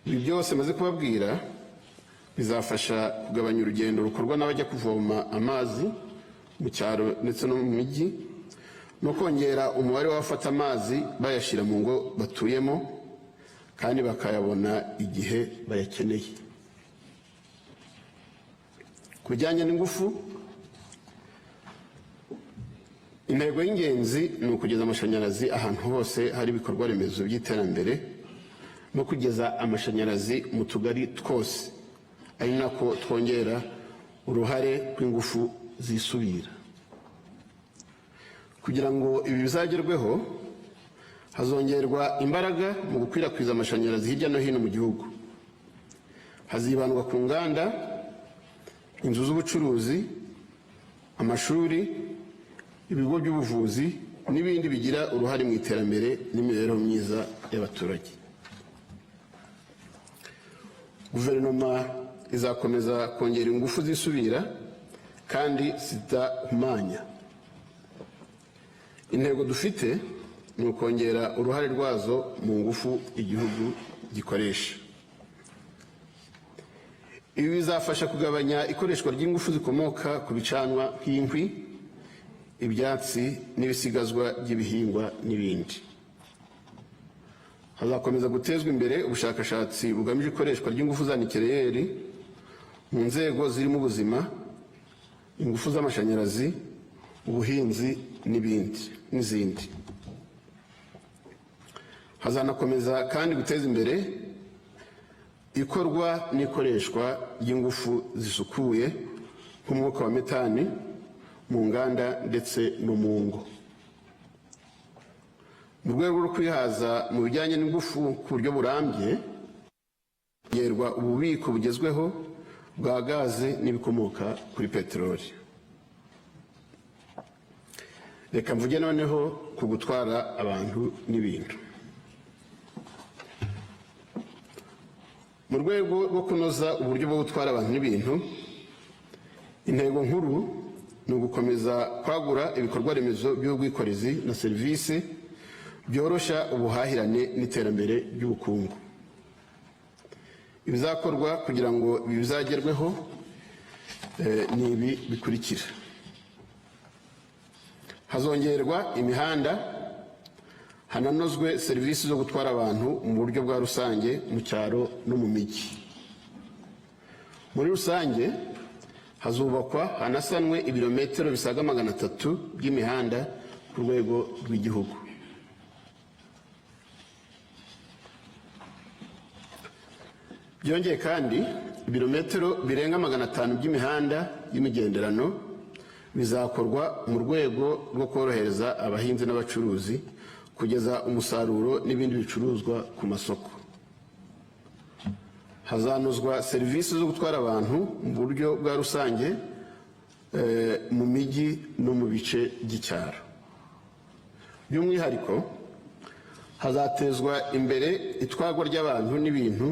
Ibi byose maze kubabwira bizafasha kugabanya urugendo rukorwa n'abajya kuvoma amazi mu cyaro ndetse no mu mijyi, no kongera umubare w'abafata amazi bayashyira mu ngo batuyemo kandi bakayabona igihe bayakeneye. Ku bijyanye n'ingufu, intego y'ingenzi ni ukugeza amashanyarazi ahantu hose hari ibikorwa remezo by'iterambere no kugeza amashanyarazi mu tugari twose, ari nako twongera uruhare rw'ingufu zisubira. Kugira ngo ibi bizagerweho, hazongerwa imbaraga mu gukwirakwiza amashanyarazi hirya no hino mu gihugu. Hazibandwa ku nganda, inzu z'ubucuruzi, amashuri, ibigo by'ubuvuzi n'ibindi bigira uruhare mu iterambere n'imibereho myiza y'abaturage. Guverinoma izakomeza kongera ingufu zisubira kandi zidahumanya. Intego dufite ni ukongera uruhare rwazo mu ngufu igihugu gikoresha. Ibi bizafasha kugabanya ikoreshwa ry'ingufu zikomoka ku bicanwa nk'inkwi, ibyatsi n'ibisigazwa by'ibihingwa n'ibindi. Hazakomeza gutezwa imbere ubushakashatsi bugamije ikoreshwa ry'ingufu za nikeleyeri mu nzego zirimo ubuzima, ingufu z'amashanyarazi, ubuhinzi n'izindi. Hazanakomeza kandi guteza imbere ikorwa n'ikoreshwa ry'ingufu zisukuye nk'umwuka wa metani mu nganda ndetse no mu ngo. Mu rwego rwo kwihaza mu bijyanye n'ingufu ku buryo burambye, hongerwa ububiko bugezweho bwa gaze n'ibikomoka kuri peteroli. Reka mvuge noneho ku gutwara abantu n'ibintu. Mu rwego rwo kunoza uburyo bwo gutwara abantu n'ibintu, intego nkuru ni ugukomeza kwagura ibikorwa remezo by'ubwikorezi na serivisi byoroshya ubuhahirane n'iterambere ry'ubukungu. Ibizakorwa kugira ngo ibi bizagerweho ni ibi bikurikira. Hazongerwa imihanda, hananozwe serivisi zo gutwara abantu mu buryo bwa rusange mu cyaro no mu mijyi. Muri rusange hazubakwa hanasanwe ibirometero bisaga 300 by'imihanda ku rwego rw'igihugu. Byongeye kandi ibirometero birenga 500 by'imihanda y'imigenderano bizakorwa mu rwego rwo korohereza abahinzi n'abacuruzi kugeza umusaruro n'ibindi bicuruzwa ku masoko. Hazanozwa serivisi zo gutwara abantu mu buryo bwa rusange mu mijyi no mu bice by'icyaro. By'umwihariko hazatezwa imbere itwagwa ry'abantu n'ibintu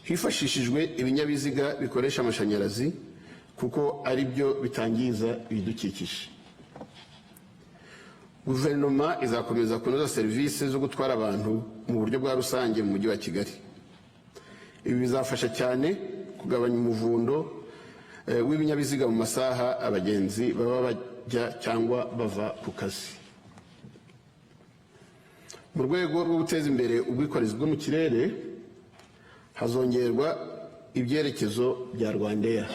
hifashishijwe ibinyabiziga bikoresha amashanyarazi kuko ari byo bitangiza ibidukikije. Guverinoma izakomeza kunoza serivisi zo gutwara abantu mu buryo bwa rusange mu mujyi wa Kigali. Ibi bizafasha cyane kugabanya umuvundo w'ibinyabiziga mu masaha abagenzi baba bajya cyangwa bava ku kazi. Mu rwego rwo guteza imbere ubwikorezi bwo mu kirere, hazongerwa ibyerekezo bya Rwandair.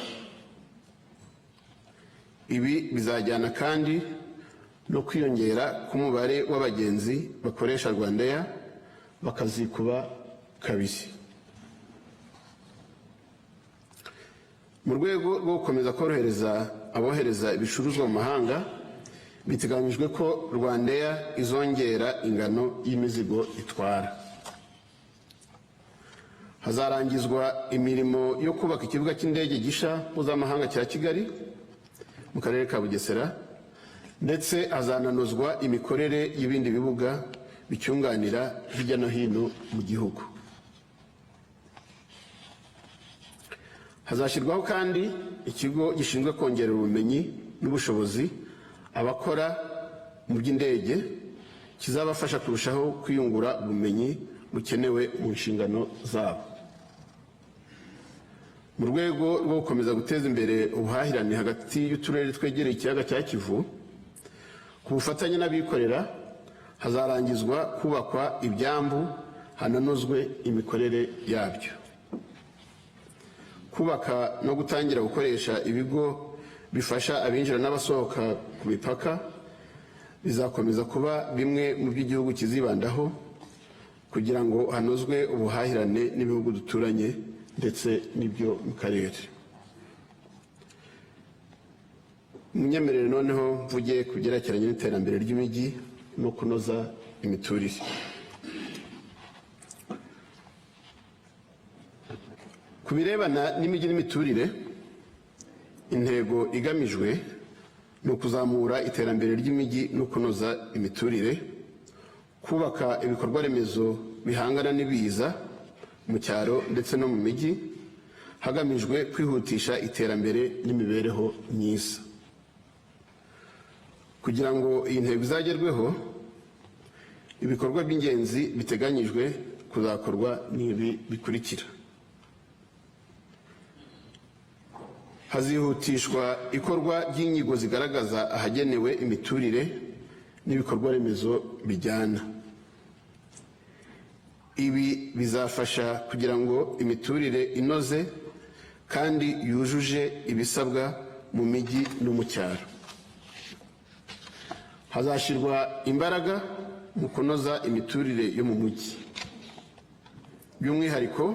Ibi bizajyana kandi no kwiyongera k'umubare w'abagenzi bakoresha Rwandair bakazikuba kabiri. Mu rwego rwo gukomeza korohereza abohereza ibicuruzwa mu mahanga, biteganyijwe ko Rwandair izongera ingano y'imizigo itwara. Hazarangizwa imirimo yo kubaka ikibuga cy'indege gisha mpuzamahanga cya Kigali mu karere ka Bugesera, ndetse hazananozwa imikorere y'ibindi bibuga bicyunganira hirya no hino mu gihugu. Hazashyirwaho kandi ikigo gishinzwe kongerera ubumenyi n'ubushobozi abakora mu by'indege, kizabafasha kurushaho kwiyungura ubumenyi bukenewe mu nshingano zabo. Mu rwego rwo gukomeza guteza imbere ubuhahirane hagati y'uturere twegereye ikiyaga cya Kivu, ku bufatanye n'abikorera hazarangizwa kubakwa ibyambu, hananozwe imikorere yabyo. kubaka no gutangira gukoresha ibigo bifasha abinjira n'abasohoka ku mipaka bizakomeza kuba bimwe mu by'igihugu kizibandaho kugira ngo hanozwe ubuhahirane n'ibihugu duturanye ndetse n'ibyo mu karere. Munyemerere noneho mvuge ku byerekeranye n'iterambere ry'imijyi no kunoza imiturire. Ku birebana n'imijyi n'imiturire, intego igamijwe ni ukuzamura iterambere ry'imijyi no kunoza imiturire, kubaka ibikorwa remezo bihangana n'ibiza mu cyaro ndetse no mu mijyi hagamijwe kwihutisha iterambere n'imibereho myiza. Kugira ngo iyi ntego izagerweho, ibikorwa by'ingenzi biteganyijwe kuzakorwa n'ibi bikurikira: hazihutishwa ikorwa ry'inyigo zigaragaza ahagenewe imiturire n'ibikorwa remezo bijyana. Ibi bizafasha kugira ngo imiturire inoze kandi yujuje ibisabwa mu mijyi no mu cyaro. Hazashyirwa imbaraga mu kunoza imiturire yo mu mujyi. By'umwihariko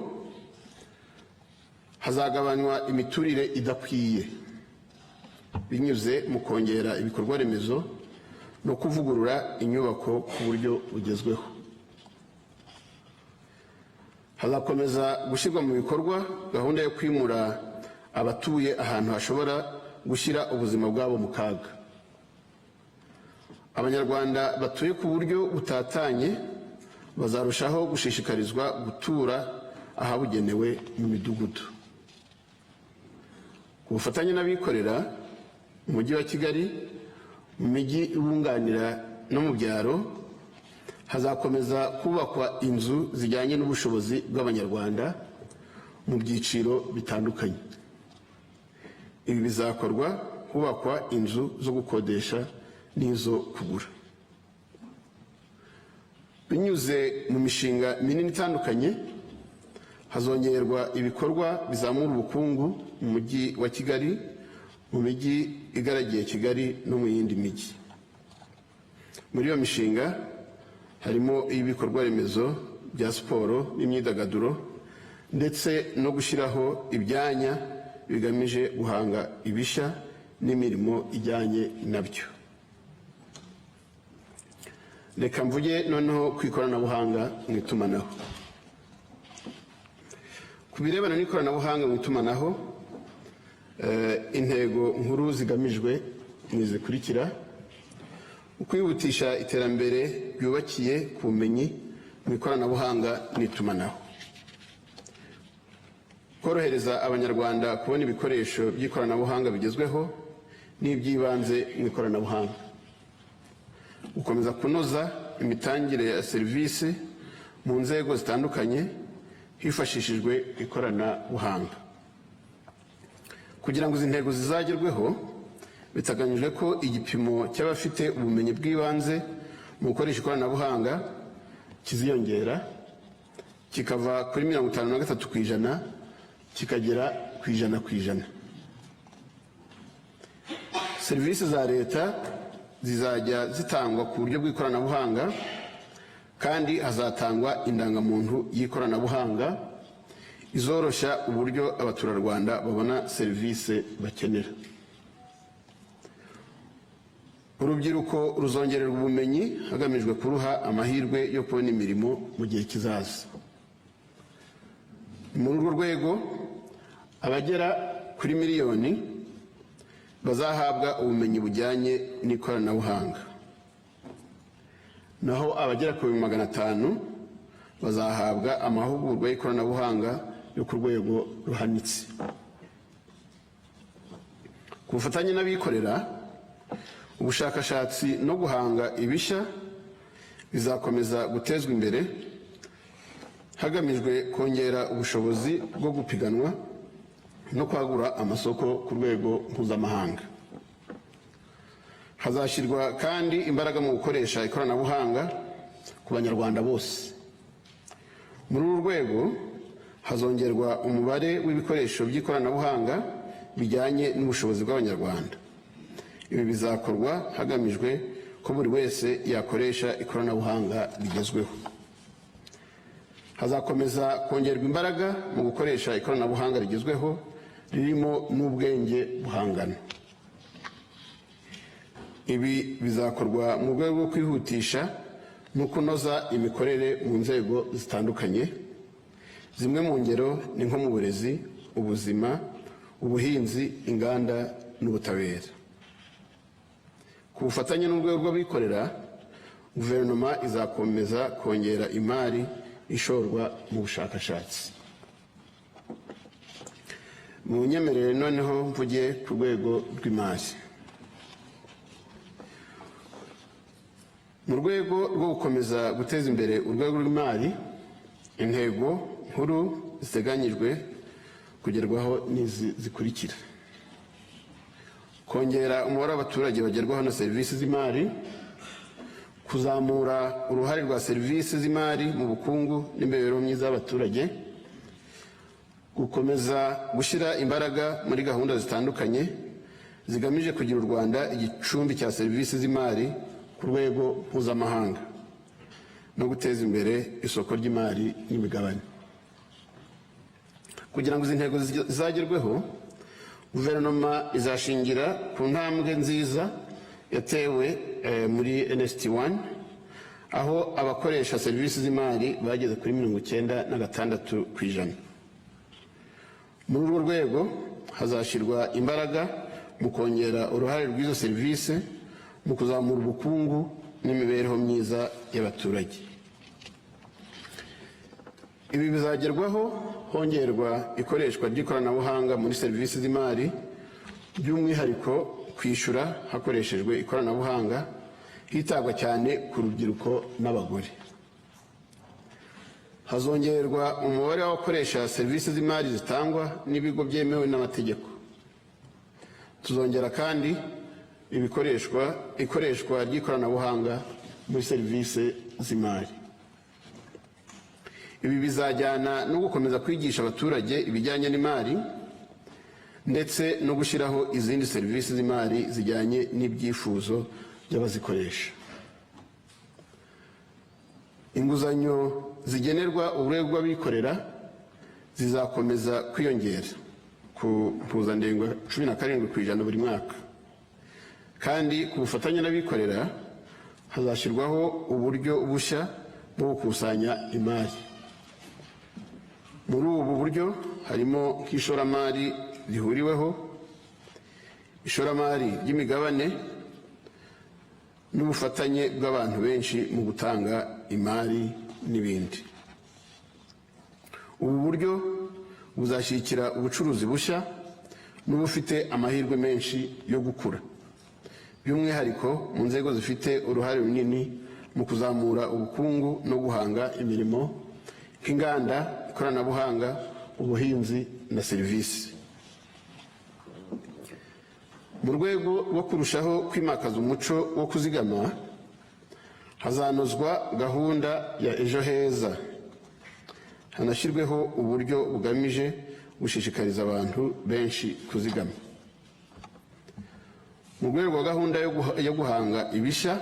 hazagabanywa imiturire idakwiye binyuze mu kongera ibikorwa remezo no kuvugurura inyubako ku buryo bugezweho. Hazakomeza gushyirwa mu bikorwa gahunda yo kwimura abatuye ahantu hashobora gushyira ubuzima bwabo mu kaga. Abanyarwanda batuye ku buryo butatanye bazarushaho gushishikarizwa gutura ahabugenewe mu midugudu. Ku bufatanye n'abikorera mu mujyi wa Kigali, mu mijyi ibunganira no mu byaro, hazakomeza kubakwa inzu zijyanye n'ubushobozi bw'Abanyarwanda mu byiciro bitandukanye. Ibi bizakorwa hubakwa inzu zo gukodesha n'izo kugura. Binyuze mu mishinga minini itandukanye, hazongerwa ibikorwa bizamura ubukungu mu mujyi wa Kigali, mu mijyi igaragiye Kigali no mu yindi mijyi. Muri iyo mishinga harimo ibikorwa remezo bya siporo n'imyidagaduro ndetse no gushyiraho ibyanya bigamije guhanga ibishya n'imirimo ijyanye nabyo. Reka mvuge noneho ku ikoranabuhanga mu itumanaho. Ku birebana n'ikoranabuhanga mu itumanaho, intego nkuru zigamijwe ni zikurikira: kwihutisha iterambere ryubakiye ku bumenyi mu ikoranabuhanga n'itumanaho, korohereza Abanyarwanda kubona ibikoresho by'ikoranabuhanga bigezweho n'iby'ibanze mu ikoranabuhanga, gukomeza kunoza imitangire ya serivisi mu nzego zitandukanye hifashishijwe ikoranabuhanga. Kugira ngo izi ntego zizagerweho, biteganyijwe ko igipimo cy'abafite ubumenyi bw'ibanze mu gukoresha ikoranabuhanga kiziyongera kikava kuri 53% kikagera ku 100%. Serivisi za leta zizajya zitangwa ku buryo bw'ikoranabuhanga kandi hazatangwa indangamuntu y'ikoranabuhanga izoroshya uburyo abaturarwanda babona serivisi bakenera. Urubyiruko ruzongererwa ubumenyi hagamijwe kuruha amahirwe yo kubona imirimo mu gihe kizaza. Muri urwo rwego, abagera kuri miliyoni bazahabwa ubumenyi bujyanye n'ikoranabuhanga, naho abagera ku 500 bazahabwa amahugurwa y'ikoranabuhanga yo ku rwego ruhanitse. Ku bufatanye n'abikorera, ubushakashatsi no guhanga ibishya bizakomeza gutezwa imbere hagamijwe kongera ubushobozi bwo gupiganwa no kwagura amasoko ku rwego mpuzamahanga. Hazashyirwa kandi imbaraga mu gukoresha ikoranabuhanga ku Banyarwanda bose. Muri uru rwego hazongerwa umubare w'ibikoresho by'ikoranabuhanga bijyanye n'ubushobozi bw'Abanyarwanda. Ibi bizakorwa hagamijwe ko buri wese yakoresha ikoranabuhanga rigezweho. Hazakomeza kongerwa imbaraga mu gukoresha ikoranabuhanga rigezweho ririmo n'ubwenge buhangano. Ibi bizakorwa mu rwego rwo kwihutisha no kunoza imikorere mu nzego zitandukanye. Zimwe mu ngero ni nko mu burezi, ubuzima, ubuhinzi, inganda n'ubutabera. Ku bufatanye n'urwego rw'abikorera, guverinoma izakomeza kongera imari ishorwa mu bushakashatsi. Munyemerere noneho mvuge ku rwego rw'imari. Mu rwego rwo gukomeza guteza imbere urwego rw'imari, intego nkuru ziteganyijwe kugerwaho n'izi zikurikira: kongera umubare w'abaturage bagerwaho na serivisi z'imari, kuzamura uruhare rwa serivisi z'imari mu bukungu n'imibereho myiza y'abaturage, gukomeza gushyira imbaraga muri gahunda zitandukanye zigamije kugira u Rwanda igicumbi cya serivisi z'imari ku rwego mpuzamahanga, no guteza imbere isoko ry'imari n'imigabane. Kugira ngo izi ntego zizagerweho, guverinoma izashingira ku ntambwe nziza yatewe muri NST1, aho abakoresha serivisi z'imari bageze kuri 96%. Muri urwo rwego hazashyirwa imbaraga mu kongera uruhare rw'izo serivisi mu kuzamura ubukungu n'imibereho myiza y'abaturage. Ibi bizagerwaho hongerwa ikoreshwa ry'ikoranabuhanga muri serivisi z'imari, by'umwihariko kwishyura hakoreshejwe ikoranabuhanga, hitabwa cyane ku rubyiruko n'abagore. Hazongerwa umubare w'abakoresha serivisi z'imari zitangwa n'ibigo byemewe n'amategeko. Tuzongera kandi ikoreshwa ry'ikoranabuhanga muri serivisi z'imari. Ibi bizajyana no gukomeza kwigisha abaturage ibijyanye n'imari ndetse no gushyiraho izindi serivisi z'imari zijyanye n'ibyifuzo by'abazikoresha. Inguzanyo zigenerwa urwego rw'abikorera zizakomeza kwiyongera ku mpuzandengo 17% buri mwaka, kandi ku bufatanye n'abikorera hazashyirwaho uburyo bushya bwo gukusanya imari. Muri ubu buryo harimo nk'ishoramari rihuriweho, ishoramari ry'imigabane n'ubufatanye bw'abantu benshi mu gutanga imari n'ibindi. Ubu buryo buzashyigikira ubucuruzi bushya n'ubufite amahirwe menshi yo gukura, by'umwihariko mu nzego zifite uruhare runini mu kuzamura ubukungu no guhanga imirimo nk'inganda, ikoranabuhanga, ubuhinzi na serivisi. Mu rwego rwo kurushaho kwimakaza umuco wo kuzigama, hazanozwa gahunda ya Ejo Heza, hanashyirweho uburyo bugamije gushishikariza abantu benshi kuzigama. Mu rwego rwa gahunda yo guhanga ibishya,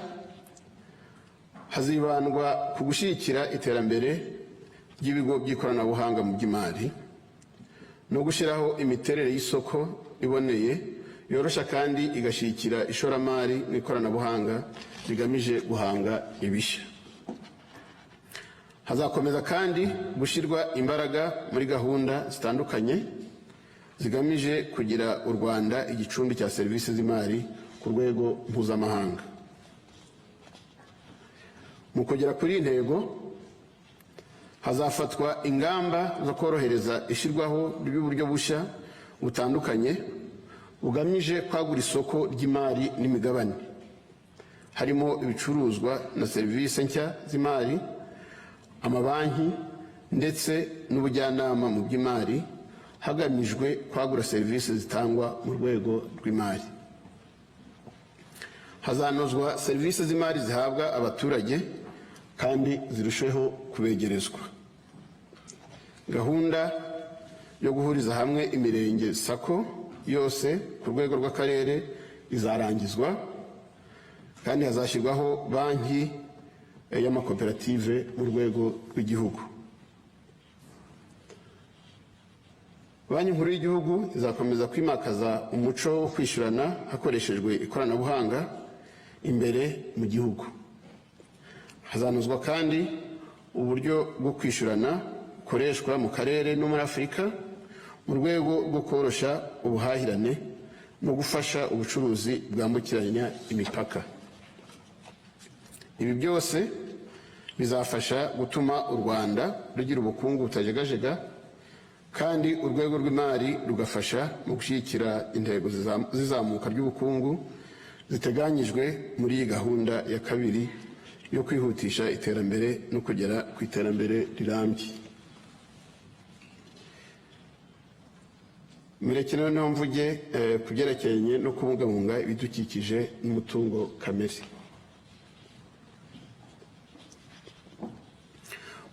hazibandwa ku gushyigikira iterambere ry'ibigo by'ikoranabuhanga mu by'imari no gushyiraho imiterere y'isoko iboneye yoroshya kandi igashyigikira ishoramari n'ikoranabuhanga rigamije guhanga ibishya. Hazakomeza kandi gushyirwa imbaraga muri gahunda zitandukanye zigamije kugira u Rwanda igicumbi cya serivisi z'imari ku rwego mpuzamahanga. Mu kugera kuri iyi ntego, hazafatwa ingamba zo korohereza ishyirwaho ry'uburyo bushya butandukanye bugamije kwagura isoko ry'imari n'imigabane, harimo ibicuruzwa na serivisi nshya z'imari, amabanki ndetse n'ubujyanama mu by'imari, hagamijwe kwagura serivisi zitangwa mu rwego rw'imari. Hazanozwa serivisi z'imari zihabwa abaturage kandi zirusheho kubegerezwa. gahunda yo guhuriza hamwe imirenge sako yose ku rwego rw'akarere izarangizwa kandi hazashyirwaho banki y'amakoperative mu rwego rw'igihugu. Banki nkuru y'igihugu izakomeza kwimakaza umuco wo kwishyurana hakoreshejwe ikoranabuhanga imbere mu gihugu. Hazanozwa kandi uburyo bwo kwishyurana bukoreshwa mu karere no muri Afurika mu rwego rwo koroshya ubuhahirane no gufasha ubucuruzi bwambukiranya imipaka. Ibi byose bizafasha gutuma u Rwanda rugira ubukungu butajegajega kandi urwego rw'imari rugafasha mu gushyigikira intego z'izamuka ry'ubukungu ziteganyijwe muri iyi gahunda ya kabiri yo kwihutisha iterambere no kugera ku iterambere rirambye. Mureke noneho mvuge ku byerekeranye no kubungabunga ibidukikije n'umutungo kamere.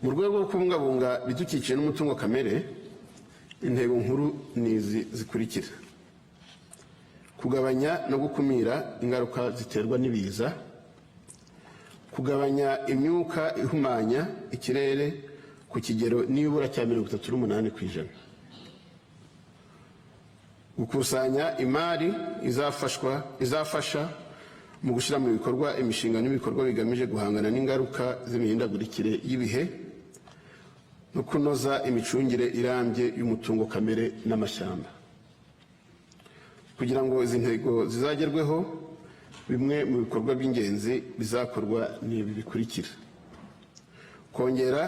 Mu rwego rwo kubungabunga ibidukikije n'umutungo kamere, intego nkuru ni izi zikurikira: kugabanya no gukumira ingaruka ziterwa n'ibiza, kugabanya imyuka ihumanya ikirere ku kigero nibura cya 38%, gukusanya imari izafasha mu gushyira mu bikorwa imishinga n'ibikorwa bigamije guhangana n'ingaruka z'imihindagurikire y'ibihe no kunoza imicungire irambye y'umutungo kamere n'amashyamba. Kugira ngo izi ntego zizagerweho, bimwe mu bikorwa by'ingenzi bizakorwa ni ibi bikurikira: kongera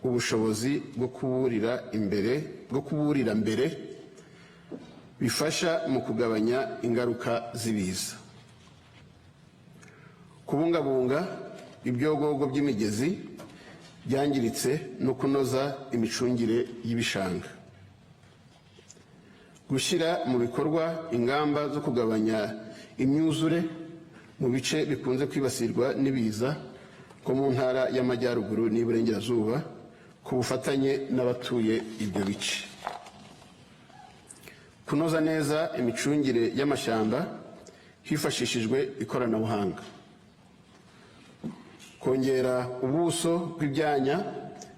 ubushobozi bwo kuburira mbere bifasha mu kugabanya ingaruka z'ibiza, kubungabunga ibyogogo by'imigezi byangiritse no kunoza imicungire y'ibishanga, gushyira mu bikorwa ingamba zo kugabanya imyuzure mu bice bikunze kwibasirwa n'ibiza nko mu ntara y'Amajyaruguru n'Iburengerazuba ku bufatanye n'abatuye ibyo bice, kunoza neza imicungire y'amashyamba hifashishijwe ikoranabuhanga, kongera ubuso bw'ibyanya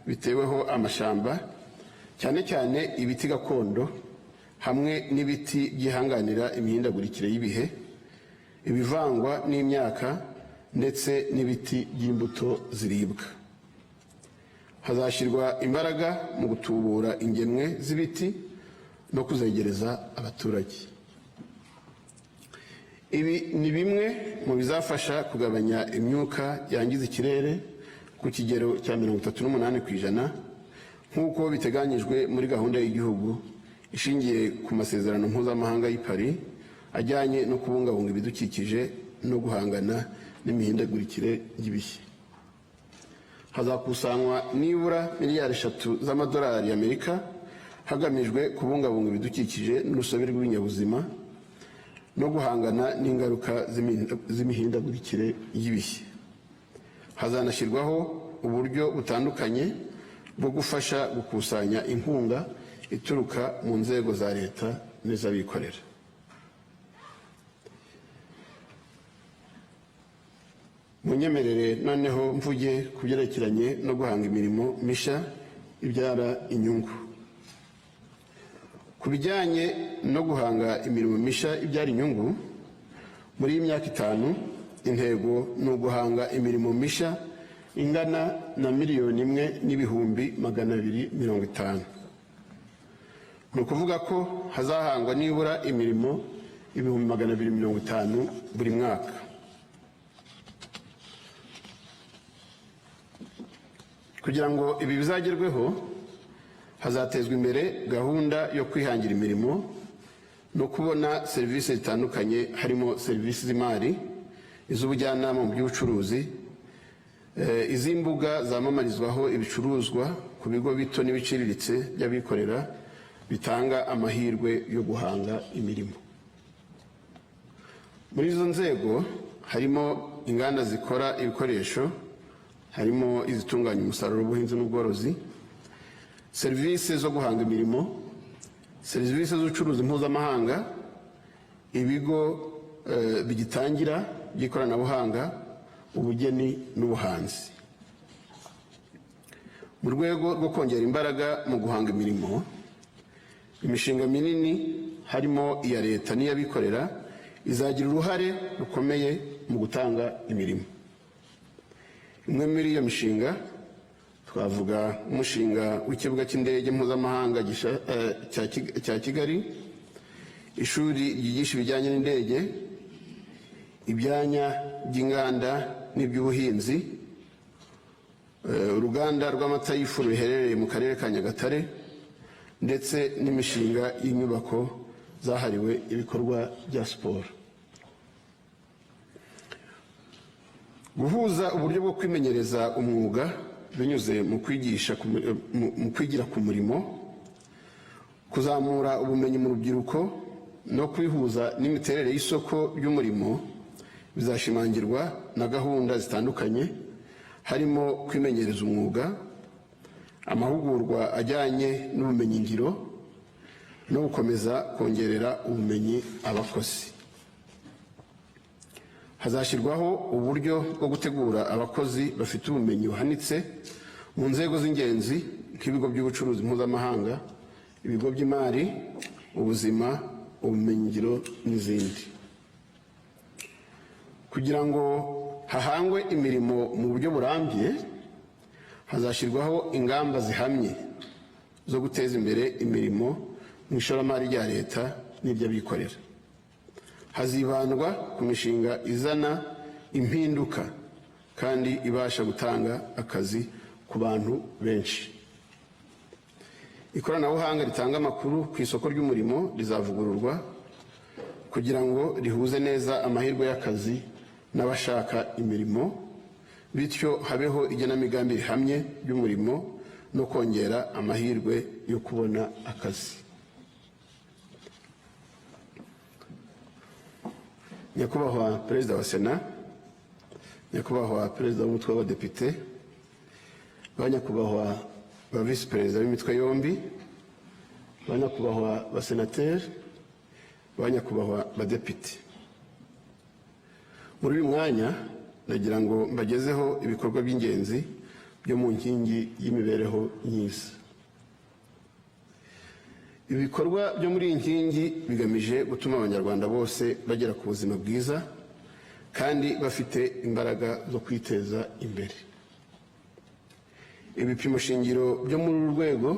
biteweho amashyamba cyane cyane ibiti gakondo hamwe n'ibiti byihanganira imihindagurikire y'ibihe, ibivangwa n'imyaka ndetse n'ibiti by'imbuto ziribwa. Hazashyirwa imbaraga mu gutubura ingemwe z'ibiti no kuzegereza abaturage. Ibi ni bimwe mu bizafasha kugabanya imyuka yangiza ikirere ku kigero cya 38% nk'uko biteganyijwe muri gahunda y'igihugu ishingiye ku masezerano mpuzamahanga y'i Paris ajyanye no kubungabunga ibidukikije no guhangana n'imihindagurikire y'ibihe. Hazakusanywa nibura miliyari 3 z'amadolari y'Amerika hagamijwe kubungabunga ibidukikije n'urusobe rw'ibinyabuzima no guhangana n'ingaruka z'imihindagurikire y'ibihe. Hazanashyirwaho uburyo butandukanye bwo gufasha gukusanya inkunga ituruka mu nzego za leta n'iz'abikorera. Munyemerere noneho mvuge ku byerekeranye no guhanga imirimo mishya ibyara inyungu. Ku bijyanye no guhanga imirimo mishya ibyara inyungu, muri iyi myaka 5 intego ni uguhanga imirimo mishya ingana na 1,250,000. Ni ukuvuga ko hazahangwa nibura imirimo 250,000 buri mwaka. Kugira ngo ibi bizagerweho, hazatezwa imbere gahunda yo kwihangira imirimo no kubona serivisi zitandukanye, harimo serivisi z'imari, iz'ubujyanama mu by'ubucuruzi, iz'imbuga zamamarizwaho ibicuruzwa ku bigo bito n'ibiciriritse by'abikorera bitanga amahirwe yo guhanga imirimo. Muri izo nzego harimo inganda zikora ibikoresho, harimo izitunganya umusaruro w'ubuhinzi n'ubworozi, serivisi zo guhanga imirimo, serivisi z'ubucuruzi mpuzamahanga, ibigo bigitangira by'ikoranabuhanga, ubugeni n'ubuhanzi. Mu rwego rwo kongera imbaraga mu guhanga imirimo, imishinga minini harimo iya leta n'iy'abikorera izagira uruhare rukomeye mu gutanga imirimo. Imwe muri iyo mishinga twavuga umushinga w'ikibuga cy'indege mpuzamahanga cya Kigali, ishuri ryigisha ibijyanye n'indege, ibyanya by'inganda n'iby'ubuhinzi, uruganda rw'amata y'ifu ruherereye mu karere ka Nyagatare, ndetse n'imishinga y'inyubako zahariwe ibikorwa bya siporo. Guhuza uburyo bwo kwimenyereza umwuga binyuze mu kwigira ku murimo, kuzamura ubumenyi mu rubyiruko no kwihuza n'imiterere y'isoko ry'umurimo bizashimangirwa na gahunda zitandukanye, harimo kwimenyereza umwuga, amahugurwa ajyanye n'ubumenyingiro no gukomeza kongerera ubumenyi abakozi. Hazashyirwaho uburyo bwo gutegura abakozi bafite ubumenyi buhanitse mu nzego z'ingenzi nk'ibigo by'ubucuruzi mpuzamahanga, ibigo by'imari, ubuzima, ubumenyingiro n'izindi. Kugira ngo hahangwe imirimo mu buryo burambye, hazashyirwaho ingamba zihamye zo guteza imbere imirimo mu ishoramari rya leta n'iry'abikorera. Hazibandwa ku mishinga izana impinduka kandi ibasha gutanga akazi ku bantu benshi. Ikoranabuhanga ritanga amakuru ku isoko ry'umurimo rizavugururwa kugira ngo rihuze neza amahirwe y'akazi n'abashaka imirimo, bityo habeho igenamigambi rihamye ry'umurimo no kongera amahirwe yo kubona akazi. Nyakubahwa Perezida wa Sena, Nyakubahwa Perezida w'Umutwe w'Abadepite, Banyakubahwa ba Visi Perezida b'imitwe yombi, Banyakubahwa Basenateri, Banyakubahwa Badepite. Muri uyu mwanya nagira ngo mbagezeho ibikorwa by'ingenzi byo mu nkingi y'imibereho myiza. Ibikorwa byo muri iyi nkingi bigamije gutuma abanyarwanda bose bagera ku buzima bwiza kandi bafite imbaraga zo kwiteza imbere. Ibipimo shingiro byo muri uru rwego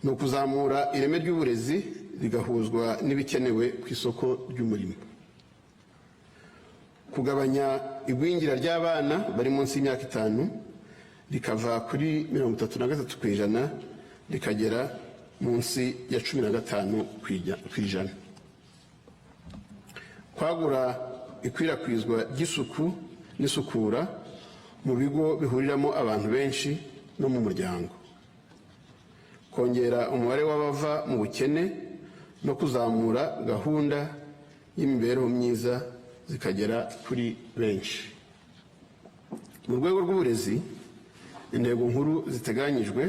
ni ukuzamura ireme ry'uburezi rigahuzwa n'ibikenewe ku isoko ry'umurimo, kugabanya igwingira ry'abana bari munsi y'imyaka 5 rikava kuri 33% rikagera munsi ya 15%. Kwagura ikwirakwizwa ry'isuku n'isukura mu bigo bihuriramo abantu benshi no mu muryango, kongera umubare w'abava mu bukene no kuzamura gahunda y'imibereho myiza zikagera kuri benshi. Mu rwego rw'uburezi, intego nkuru ziteganyijwe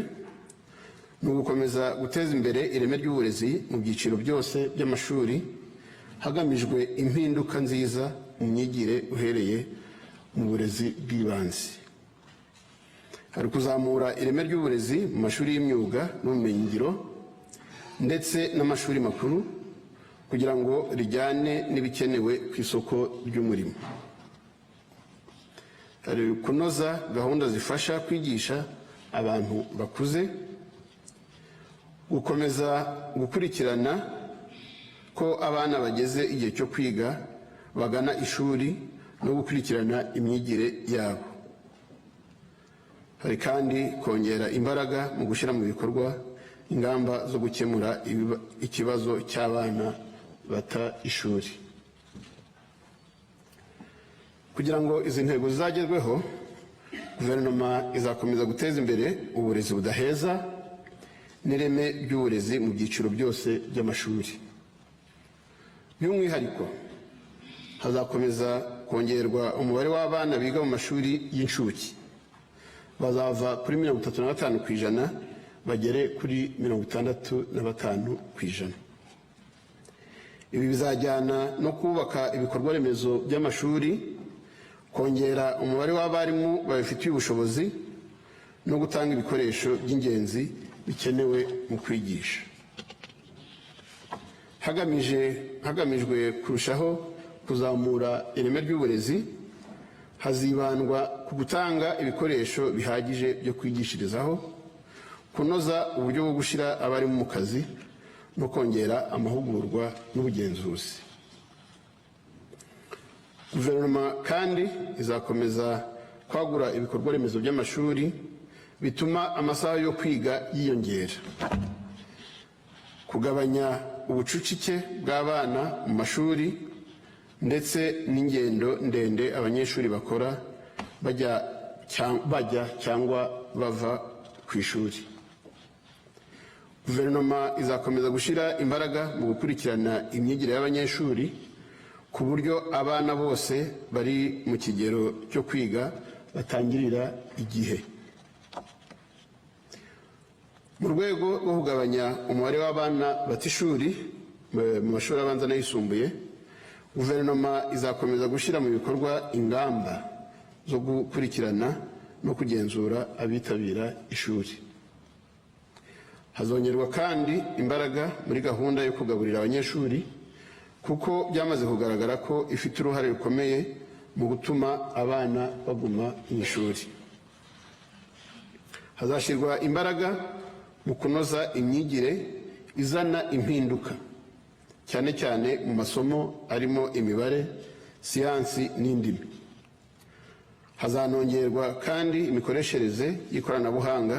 ni ugukomeza guteza imbere ireme ry'uburezi mu byiciro byose by'amashuri hagamijwe impinduka nziza mu myigire uhereye mu burezi bw'ibanze. Hari kuzamura ireme ry'uburezi mu mashuri y'imyuga n'ubumenyingiro ndetse n'amashuri makuru kugira ngo rijyane n'ibikenewe ku isoko ry'umurimo. Hari kunoza gahunda zifasha kwigisha abantu bakuze, gukomeza gukurikirana ko abana bageze igihe cyo kwiga bagana ishuri no gukurikirana imyigire yabo. Hari kandi kongera imbaraga mu gushyira mu bikorwa ingamba zo gukemura ikibazo cy'abana bata ishuri. Kugira ngo izi ntego zizagerweho, guverinoma izakomeza guteza imbere uburezi budaheza n'ireme ry'uburezi mu byiciro byose by'amashuri. By'umwihariko hazakomeza kongerwa umubare w'abana biga mu mashuri y'incuke, bazava kuri 35% bagere kuri 65%. Ibi bizajyana no kubaka ibikorwa remezo by'amashuri, kongera umubare w'abarimu babifitiye ubushobozi no gutanga ibikoresho by'ingenzi bikenewe mu kwigisha. Hagamijwe kurushaho kuzamura ireme ry'uburezi, hazibandwa ku gutanga ibikoresho bihagije byo kwigishirizaho, kunoza uburyo bwo gushyira abarimu mu kazi no kongera amahugurwa n'ubugenzuzi. Guverinoma kandi izakomeza kwagura ibikorwa remezo by'amashuri bituma amasaha yo kwiga yiyongera, kugabanya ubucucike bw'abana mu mashuri ndetse n'ingendo ndende abanyeshuri bakora bajya cyangwa bava ku ishuri. Guverinoma izakomeza gushyira imbaraga mu gukurikirana imyigire y'abanyeshuri ku buryo abana bose bari mu kigero cyo kwiga batangirira igihe. Mu rwego rwo kugabanya umubare w'abana bata ishuri mu mashuri abanza n'ayisumbuye, Guverinoma izakomeza gushyira mu bikorwa ingamba zo gukurikirana no kugenzura abitabira ishuri. Hazongerwa kandi imbaraga muri gahunda yo kugaburira abanyeshuri kuko byamaze kugaragara ko ifite uruhare rukomeye mu gutuma abana baguma mu ishuri. Hazashyirwa imbaraga mu kunoza imyigire izana impinduka, cyane cyane mu masomo arimo imibare, siyansi n'indimi. Hazanongerwa kandi imikoreshereze y'ikoranabuhanga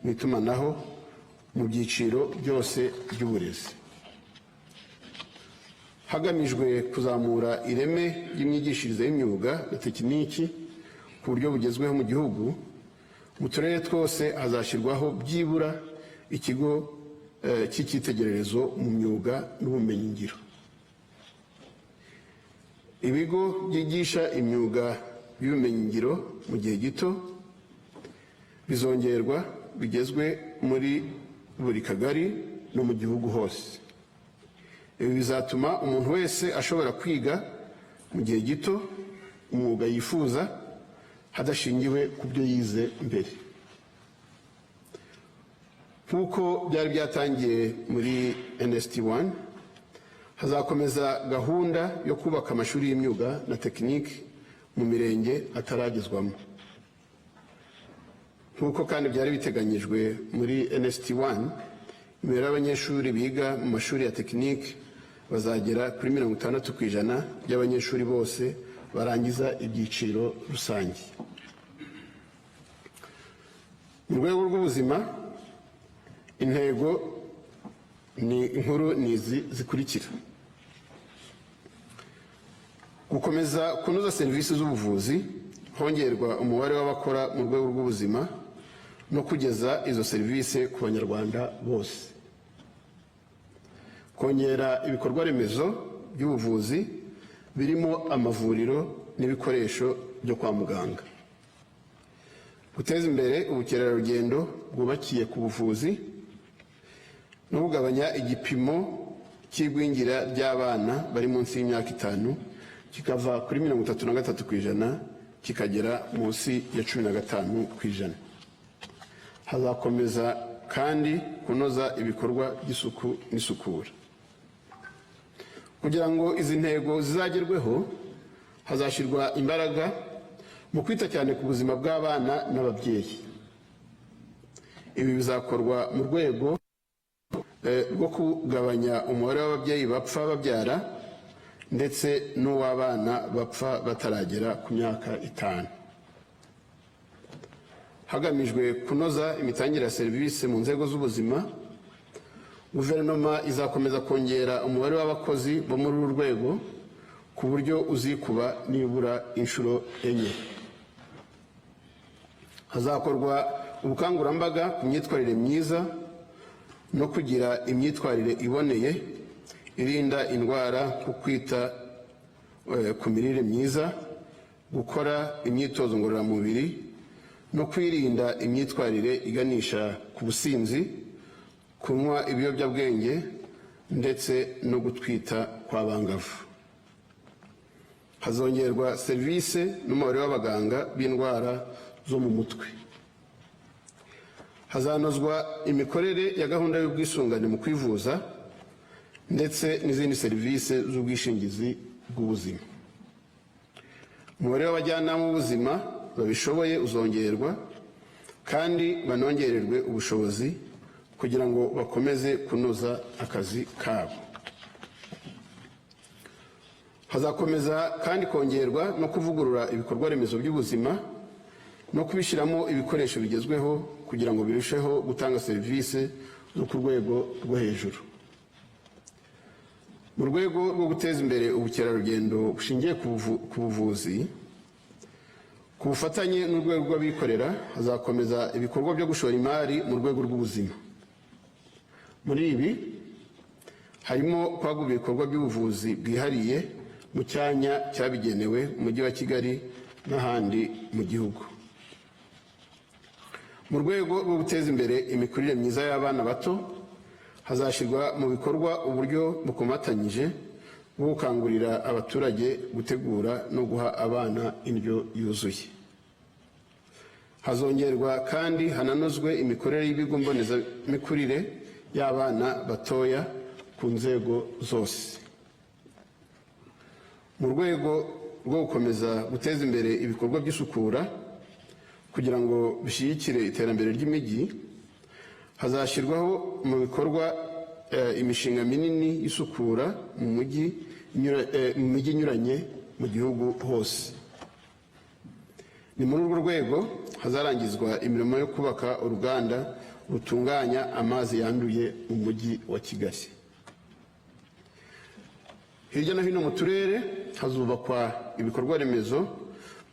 mu itumanaho mu byiciro byose by'uburezi. Hagamijwe kuzamura ireme ry'imyigishirize y'imyuga na tekiniki ku buryo bugezweho mu gihugu, mu turere twose hazashyirwaho byibura ikigo cy'icyitegererezo mu myuga n'ubumenyingiro. Ibigo byigisha imyuga y'ubumenyingiro mu gihe gito bizongerwa bigezwe muri buri kagari no mu gihugu hose. Ibi bizatuma umuntu wese ashobora kwiga mu gihe gito umwuga yifuza hadashingiwe ku byo yize mbere. Nk'uko byari byatangiye muri NST1, hazakomeza gahunda yo kubaka amashuri y'imyuga na tekiniki mu mirenge ataragezwamo. Nk'uko kandi byari biteganyijwe muri NST1, imibare y'abanyeshuri biga mu mashuri ya tekiniki bazagera kuri 60% by'abanyeshuri bose barangiza ibyiciro rusange. Mu rwego rw'ubuzima, intego nkuru ni izi zikurikira: gukomeza kunoza serivisi z'ubuvuzi, hongerwa umubare w'abakora mu rwego rw'ubuzima no kugeza izo serivisi ku banyarwanda bose, kongera ibikorwa remezo by'ubuvuzi birimo amavuriro n'ibikoresho byo kwa muganga, guteza imbere ubukerarugendo bwubakiye ku buvuzi no kugabanya igipimo cy'igwingira ry'abana bari munsi y'imyaka 5 kikava kuri 33% kikagera munsi ya 15%. Hazakomeza kandi kunoza ibikorwa by'isuku n'isukura. Kugira ngo izi ntego zizagerweho, hazashyirwa imbaraga mu kwita cyane ku buzima bw'abana n'ababyeyi. Ibi bizakorwa mu rwego rwo kugabanya umubare w'ababyeyi bapfa babyara ndetse n'uw'abana bapfa bataragera ku myaka 5. Hagamijwe kunoza imitangire ya serivisi mu nzego z'ubuzima, Guverinoma izakomeza kongera umubare w'abakozi bo muri uru rwego ku buryo uzikuba nibura inshuro 4. Hazakorwa ubukangurambaga ku myitwarire myiza no kugira imyitwarire iboneye irinda indwara ku kwita ku mirire myiza, gukora imyitozo ngororamubiri no kwirinda imyitwarire iganisha ku businzi, kunywa ibiyobyabwenge ndetse no gutwita kw'abangavu. Hazongerwa serivisi n'umubare w'abaganga b'indwara zo mu mutwe. Hazanozwa imikorere ya gahunda y'ubwisungane mu kwivuza ndetse n'izindi serivisi z'ubwishingizi bw'ubuzima. Umubare w'abajyanama b'ubuzima babishoboye uzongerwa kandi banongererwe ubushobozi kugira ngo bakomeze kunoza akazi kabo. Hazakomeza kandi kongerwa no kuvugurura ibikorwa remezo by'ubuzima no kubishyiramo ibikoresho bigezweho kugira ngo birusheho gutanga serivisi zo ku rwego rwo hejuru. Mu rwego rwo guteza imbere ubukerarugendo bushingiye ku buvuzi, ku bufatanye n'urwego rw'abikorera hazakomeza ibikorwa byo gushora imari mu rwego rw'ubuzima. Muri ibi harimo kwagura ibikorwa by'ubuvuzi bwihariye mu cyanya cyabigenewe mu mujyi wa Kigali n'ahandi mu gihugu. Mu rwego rwo guteza imbere imikurire myiza y'abana bato hazashyirwa mu bikorwa uburyo bukomatanyije bwo gukangurira abaturage gutegura no guha abana indyo yuzuye. Hazongerwa kandi hananozwe imikorere y'ibigo mbonezamikurire y'abana batoya ku nzego zose. Mu rwego rwo gukomeza guteza imbere ibikorwa by'isukura kugira ngo bishyigikire iterambere ry'imijyi, hazashyirwaho mu bikorwa imishinga minini y'isukura mu mijyi inyuranye mu gihugu hose. Ni muri urwo rwego hazarangizwa imirimo yo kubaka uruganda rutunganya amazi yanduye mu mujyi wa Kigali. Hirya no hino mu turere hazubakwa ibikorwa remezo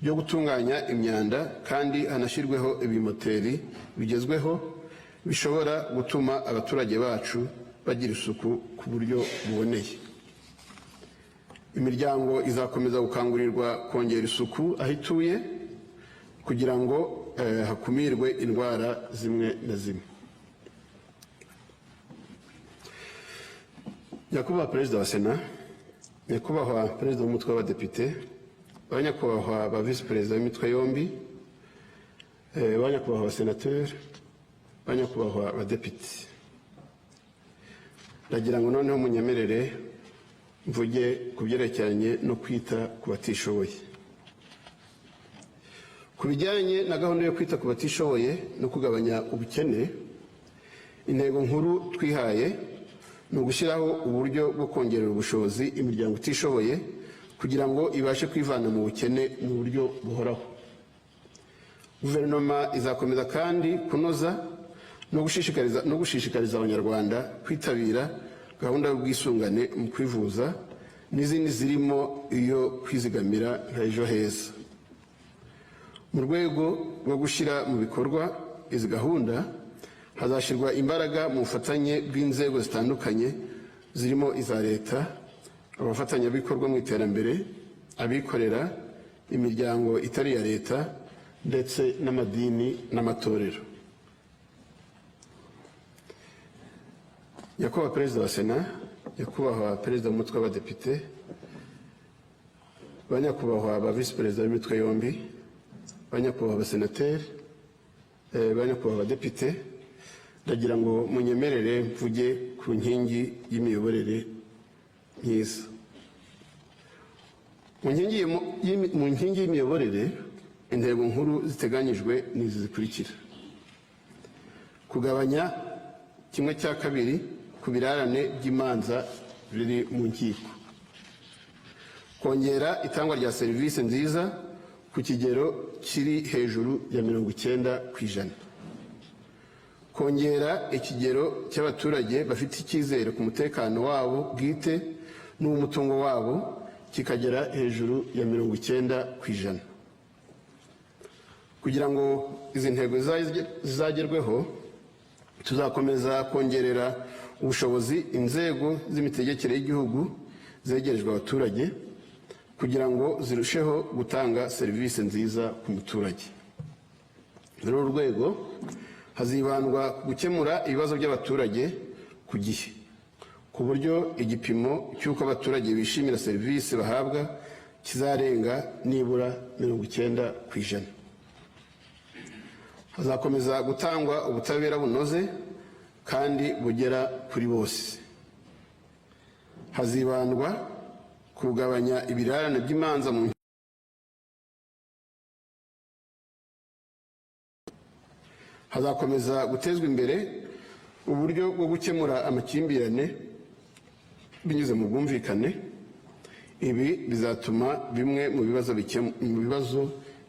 byo gutunganya imyanda kandi hanashyirweho ibimoteri bigezweho bishobora gutuma abaturage bacu bagira isuku ku buryo buboneye. Imiryango izakomeza gukangurirwa kongera isuku aho ituye kugira ngo hakumirwe indwara zimwe na zimwe. Nyakubahwa Perezida wa Sena, Nyakubahwa Perezida w'Umutwe w'Abadepite, Banyakubahwa ba Visi Perezida b'imitwe yombi, Banyakubahwa abasenateri, Banyakubahwa abadepite. Ndagira ngo noneho munyemerere mvuge ku byerekeranye no kwita ku batishoboye. Ku bijyanye na gahunda yo kwita ku batishoboye no kugabanya ubukene, intego nkuru twihaye ni ugushyiraho uburyo bwo kongerera ubushobozi imiryango itishoboye kugira ngo ibashe kwivana mu bukene mu buryo buhoraho. Guverinoma izakomeza kandi kunoza no gushishikariza abanyarwanda kwitabira gahunda y'ubwisungane mu kwivuza n'izindi zirimo iyo kwizigamira nka Ejo Heza. Mu rwego rwo gushyira mu bikorwa izi gahunda hazashyirwa imbaraga mu bufatanye bw'inzego zitandukanye zirimo iza leta, abafatanyabikorwa mu iterambere, abikorera, imiryango itari iya leta ndetse n'amadini n'amatorero. Nyakubahwa Perezida wa Sena, Nyakubahwa Perezida w'Umutwe w'Abadepite, Banyakubahwa ba Visi Perezida b'imitwe yombi, Banyakubahwa abasenateri, Banyakubahwa abadepite, ndagira ngo munyemerere mvuge ku nkingi y'imiyoborere myiza. Mu nkingi y'imiyoborere, intego nkuru ziteganyijwe n'izi zikurikira: kugabanya 1/2 ku birarane by'imanza biri mu nkiko, kongera itangwa rya serivisi nziza ku kigero kiri hejuru ya 90%, kongera ikigero cy'abaturage bafite icyizere ku mutekano wabo bwite n'umutungo wabo kikagera hejuru ya 90%. Kugira ngo izi ntego zizagerweho, tuzakomeza kongerera ubushobozi inzego z'imitegekere y'igihugu zegerejwe abaturage kugira ngo zirusheho gutanga serivisi nziza ku muturage. muri uru rwego hazibandwa ku gukemura ibibazo by'abaturage ku gihe, ku buryo igipimo cy'uko abaturage bishimira serivisi bahabwa kizarenga nibura 90%. Hazakomeza gutangwa ubutabera bunoze kandi bugera kuri bose. Hazibandwa ku kugabanya ibirarane by'imanza mu hazakomeza gutezwa imbere uburyo bwo gukemura amakimbirane binyuze mu bwumvikane. Ibi bizatuma bimwe mu bibazo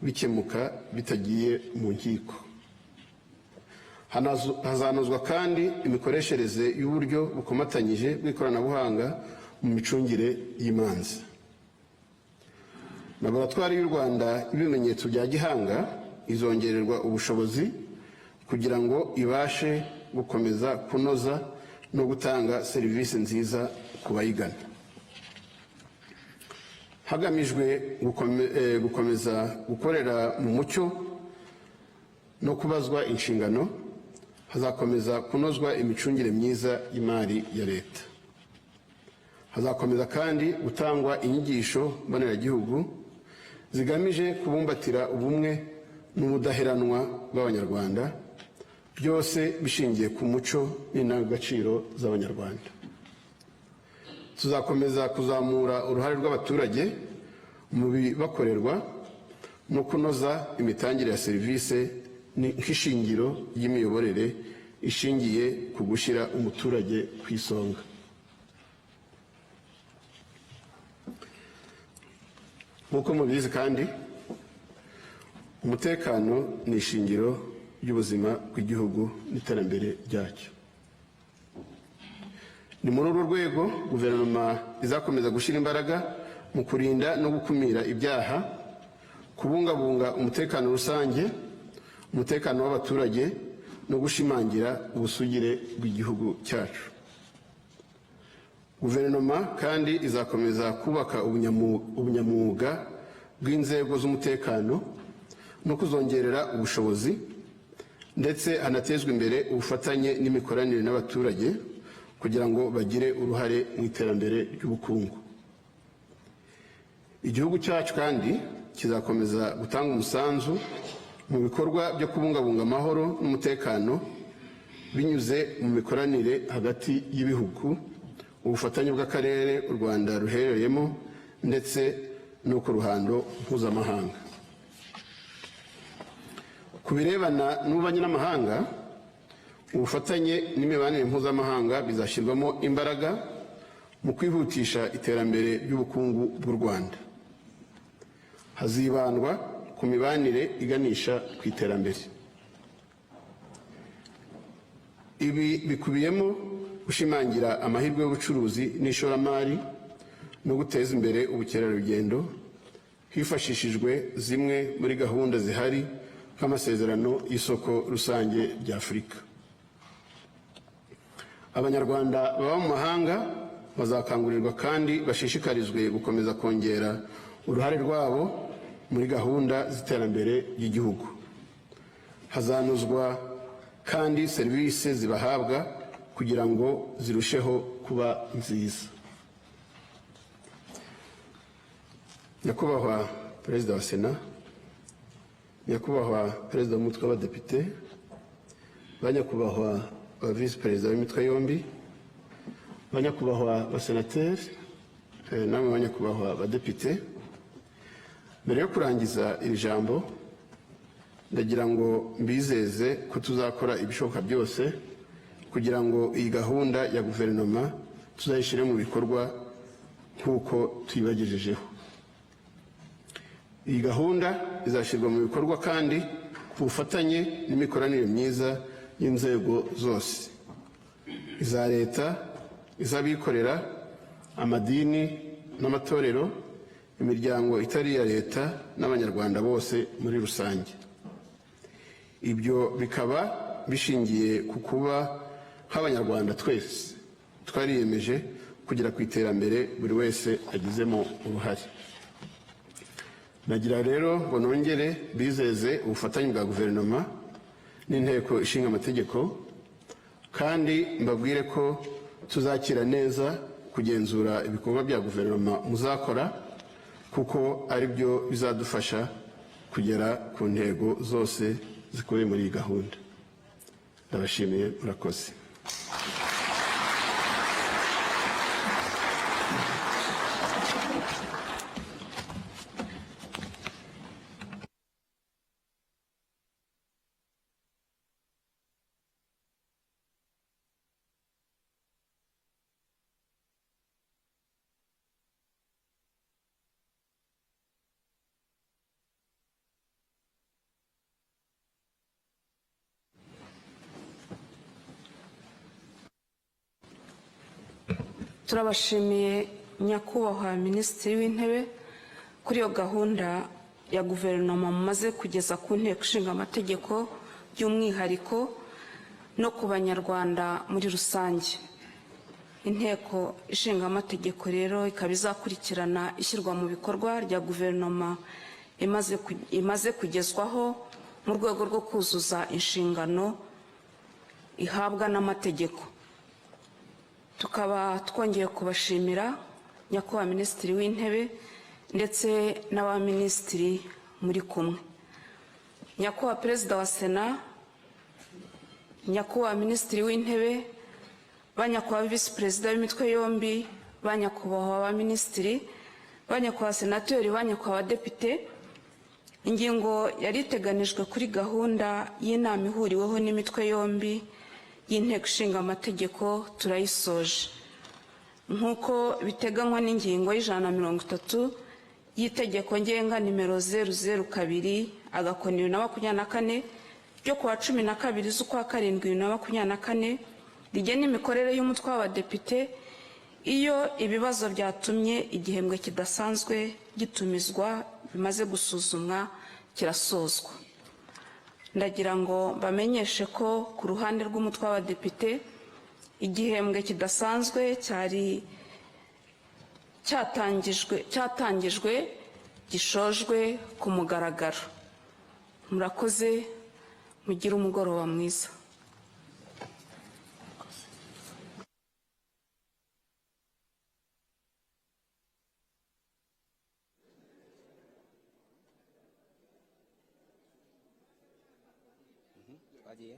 bikemuka bitagiye mu nkiko. Hazanozwa kandi imikoreshereze y'uburyo bukomatanyije bw'ikoranabuhanga mu micungire y'imanza. Laboratwari y'u Rwanda y'ibimenyetso bya gihanga izongererwa ubushobozi kugira ngo ibashe gukomeza kunoza no gutanga serivisi nziza ku bayigana. Hagamijwe gukomeza gukorera mu mucyo no kubazwa inshingano, hazakomeza kunozwa imicungire myiza y'imari ya leta. Hazakomeza kandi gutangwa inyigisho mboneragihugu zigamije kubumbatira ubumwe n'ubudaheranwa bw'Abanyarwanda, byose bishingiye ku muco n'indangagaciro z'Abanyarwanda. Tuzakomeza kuzamura uruhare rw'abaturage mu bibakorerwa no kunoza imitangire ya serivisi nk'ishingiro y'imiyoborere ishingiye ku gushyira umuturage ku isonga. Nk'uko mubizi kandi, umutekano ni ishingiro ry'ubuzima bw'igihugu n'iterambere ryacyo. Ni muri uru rwego guverinoma izakomeza gushyira imbaraga mu kurinda no gukumira ibyaha, kubungabunga umutekano rusange, umutekano w'abaturage no gushimangira ubusugire bw'igihugu cyacu. Guverinoma kandi izakomeza kubaka ubunyamwuga bw'inzego z'umutekano no kuzongerera ubushobozi, ndetse hanatezwa imbere ubufatanye n'imikoranire n'abaturage kugira ngo bagire uruhare mu iterambere ry'ubukungu. Igihugu cyacu kandi kizakomeza gutanga umusanzu mu bikorwa byo kubungabunga amahoro n'umutekano binyuze mu mikoranire hagati y'ibihugu, ubufatanye bw'akarere u Rwanda ruherereyemo ndetse no ku ruhando mpuzamahanga. Ku birebana n'ububanyi n'amahanga, ubufatanye n'imibanire mpuzamahanga bizashyirwamo imbaraga mu kwihutisha iterambere ry'ubukungu bw'u Rwanda. Hazibandwa ku mibanire iganisha ku iterambere. Ibi bikubiyemo gushimangira amahirwe y'ubucuruzi n'ishoramari no guteza imbere ubukerarugendo hifashishijwe zimwe muri gahunda zihari nk'amasezerano y'isoko rusange rya Afurika. Abanyarwanda baba mu mahanga bazakangurirwa kandi bashishikarizwe gukomeza kongera uruhare rwabo muri gahunda z'iterambere ry'igihugu. Hazanozwa kandi serivisi zibahabwa kugira ngo zirusheho kuba nziza. Nyakubahwa Perezida wa Sena, Nyakubahwa Perezida w'umutwe w'abadepite, Banyakubahwa ba Visi Perezida w'imitwe yombi, Banyakubahwa abasenateri, namwe Banyakubahwa abadepite, mbere yo kurangiza iri jambo ndagira ngo mbizeze ko tuzakora ibishoboka byose kugira ngo iyi gahunda ya guverinoma tuzayishyire mu bikorwa nk'uko tuyibagejejeho. Iyi gahunda izashyirwa mu bikorwa kandi ku bufatanye n'imikoranire myiza y'inzego zose, iza leta, iz'abikorera, amadini n'amatorero, imiryango itari iya leta n'abanyarwanda bose muri rusange. Ibyo bikaba bishingiye ku kuba nk'abanyarwanda twese twariyemeje kugera ku iterambere buri wese agizemo uruhare. Nagira rero ngo nongere bizeze ubufatanye bwa guverinoma n'inteko ishinga amategeko, kandi mbabwire ko tuzakira neza kugenzura ibikorwa bya guverinoma muzakora, kuko ari byo bizadufasha kugera ku ntego zose zikubiye muri iyi gahunda. Ndabashimiye, murakoze. turabashimiye nyakubahwa Minisitiri w'Intebe kuri iyo gahunda ya guverinoma mumaze kugeza ku nteko ishinga amategeko, by'umwihariko no ku banyarwanda muri rusange. Inteko ishinga amategeko rero ikaba izakurikirana ishyirwa mu bikorwa rya guverinoma imaze kugezwaho mu rwego rwo kuzuza inshingano ihabwa n'amategeko. Tukaba twongeye kubashimira nyakubahwa Minisitiri w'Intebe ndetse n'abaminisitiri muri kumwe. Nyakubahwa Perezida wa Sena, nyakubahwa Minisitiri w'Intebe, banyakubahwa Visi Perezida b'imitwe yombi, banyakubahwa abaminisitiri, banyakubahwa Senateri, banyakubahwa Abadepite, ingingo yari iteganijwe kuri gahunda y'inama ihuriweho n'imitwe yombi y'inteko ishinga amategeko turayisoje. Nk'uko biteganywa n'ingingo y'130 y'itegeko ngenga nimero 002/2024 ryo kuwa 12 z'ukwa 7 2024 rigena imikorere y'umutwe w'abadepite iyo ibibazo byatumye igihembwe kidasanzwe gitumizwa bimaze gusuzumwa kirasozwa. Ndagira ngo bamenyeshe ko ku ruhande rw'umutwe w'abadepite igihembwe kidasanzwe cyari cyatangijwe gishojwe ku mugaragaro. Murakoze, mugire umugoroba mwiza. Bagiye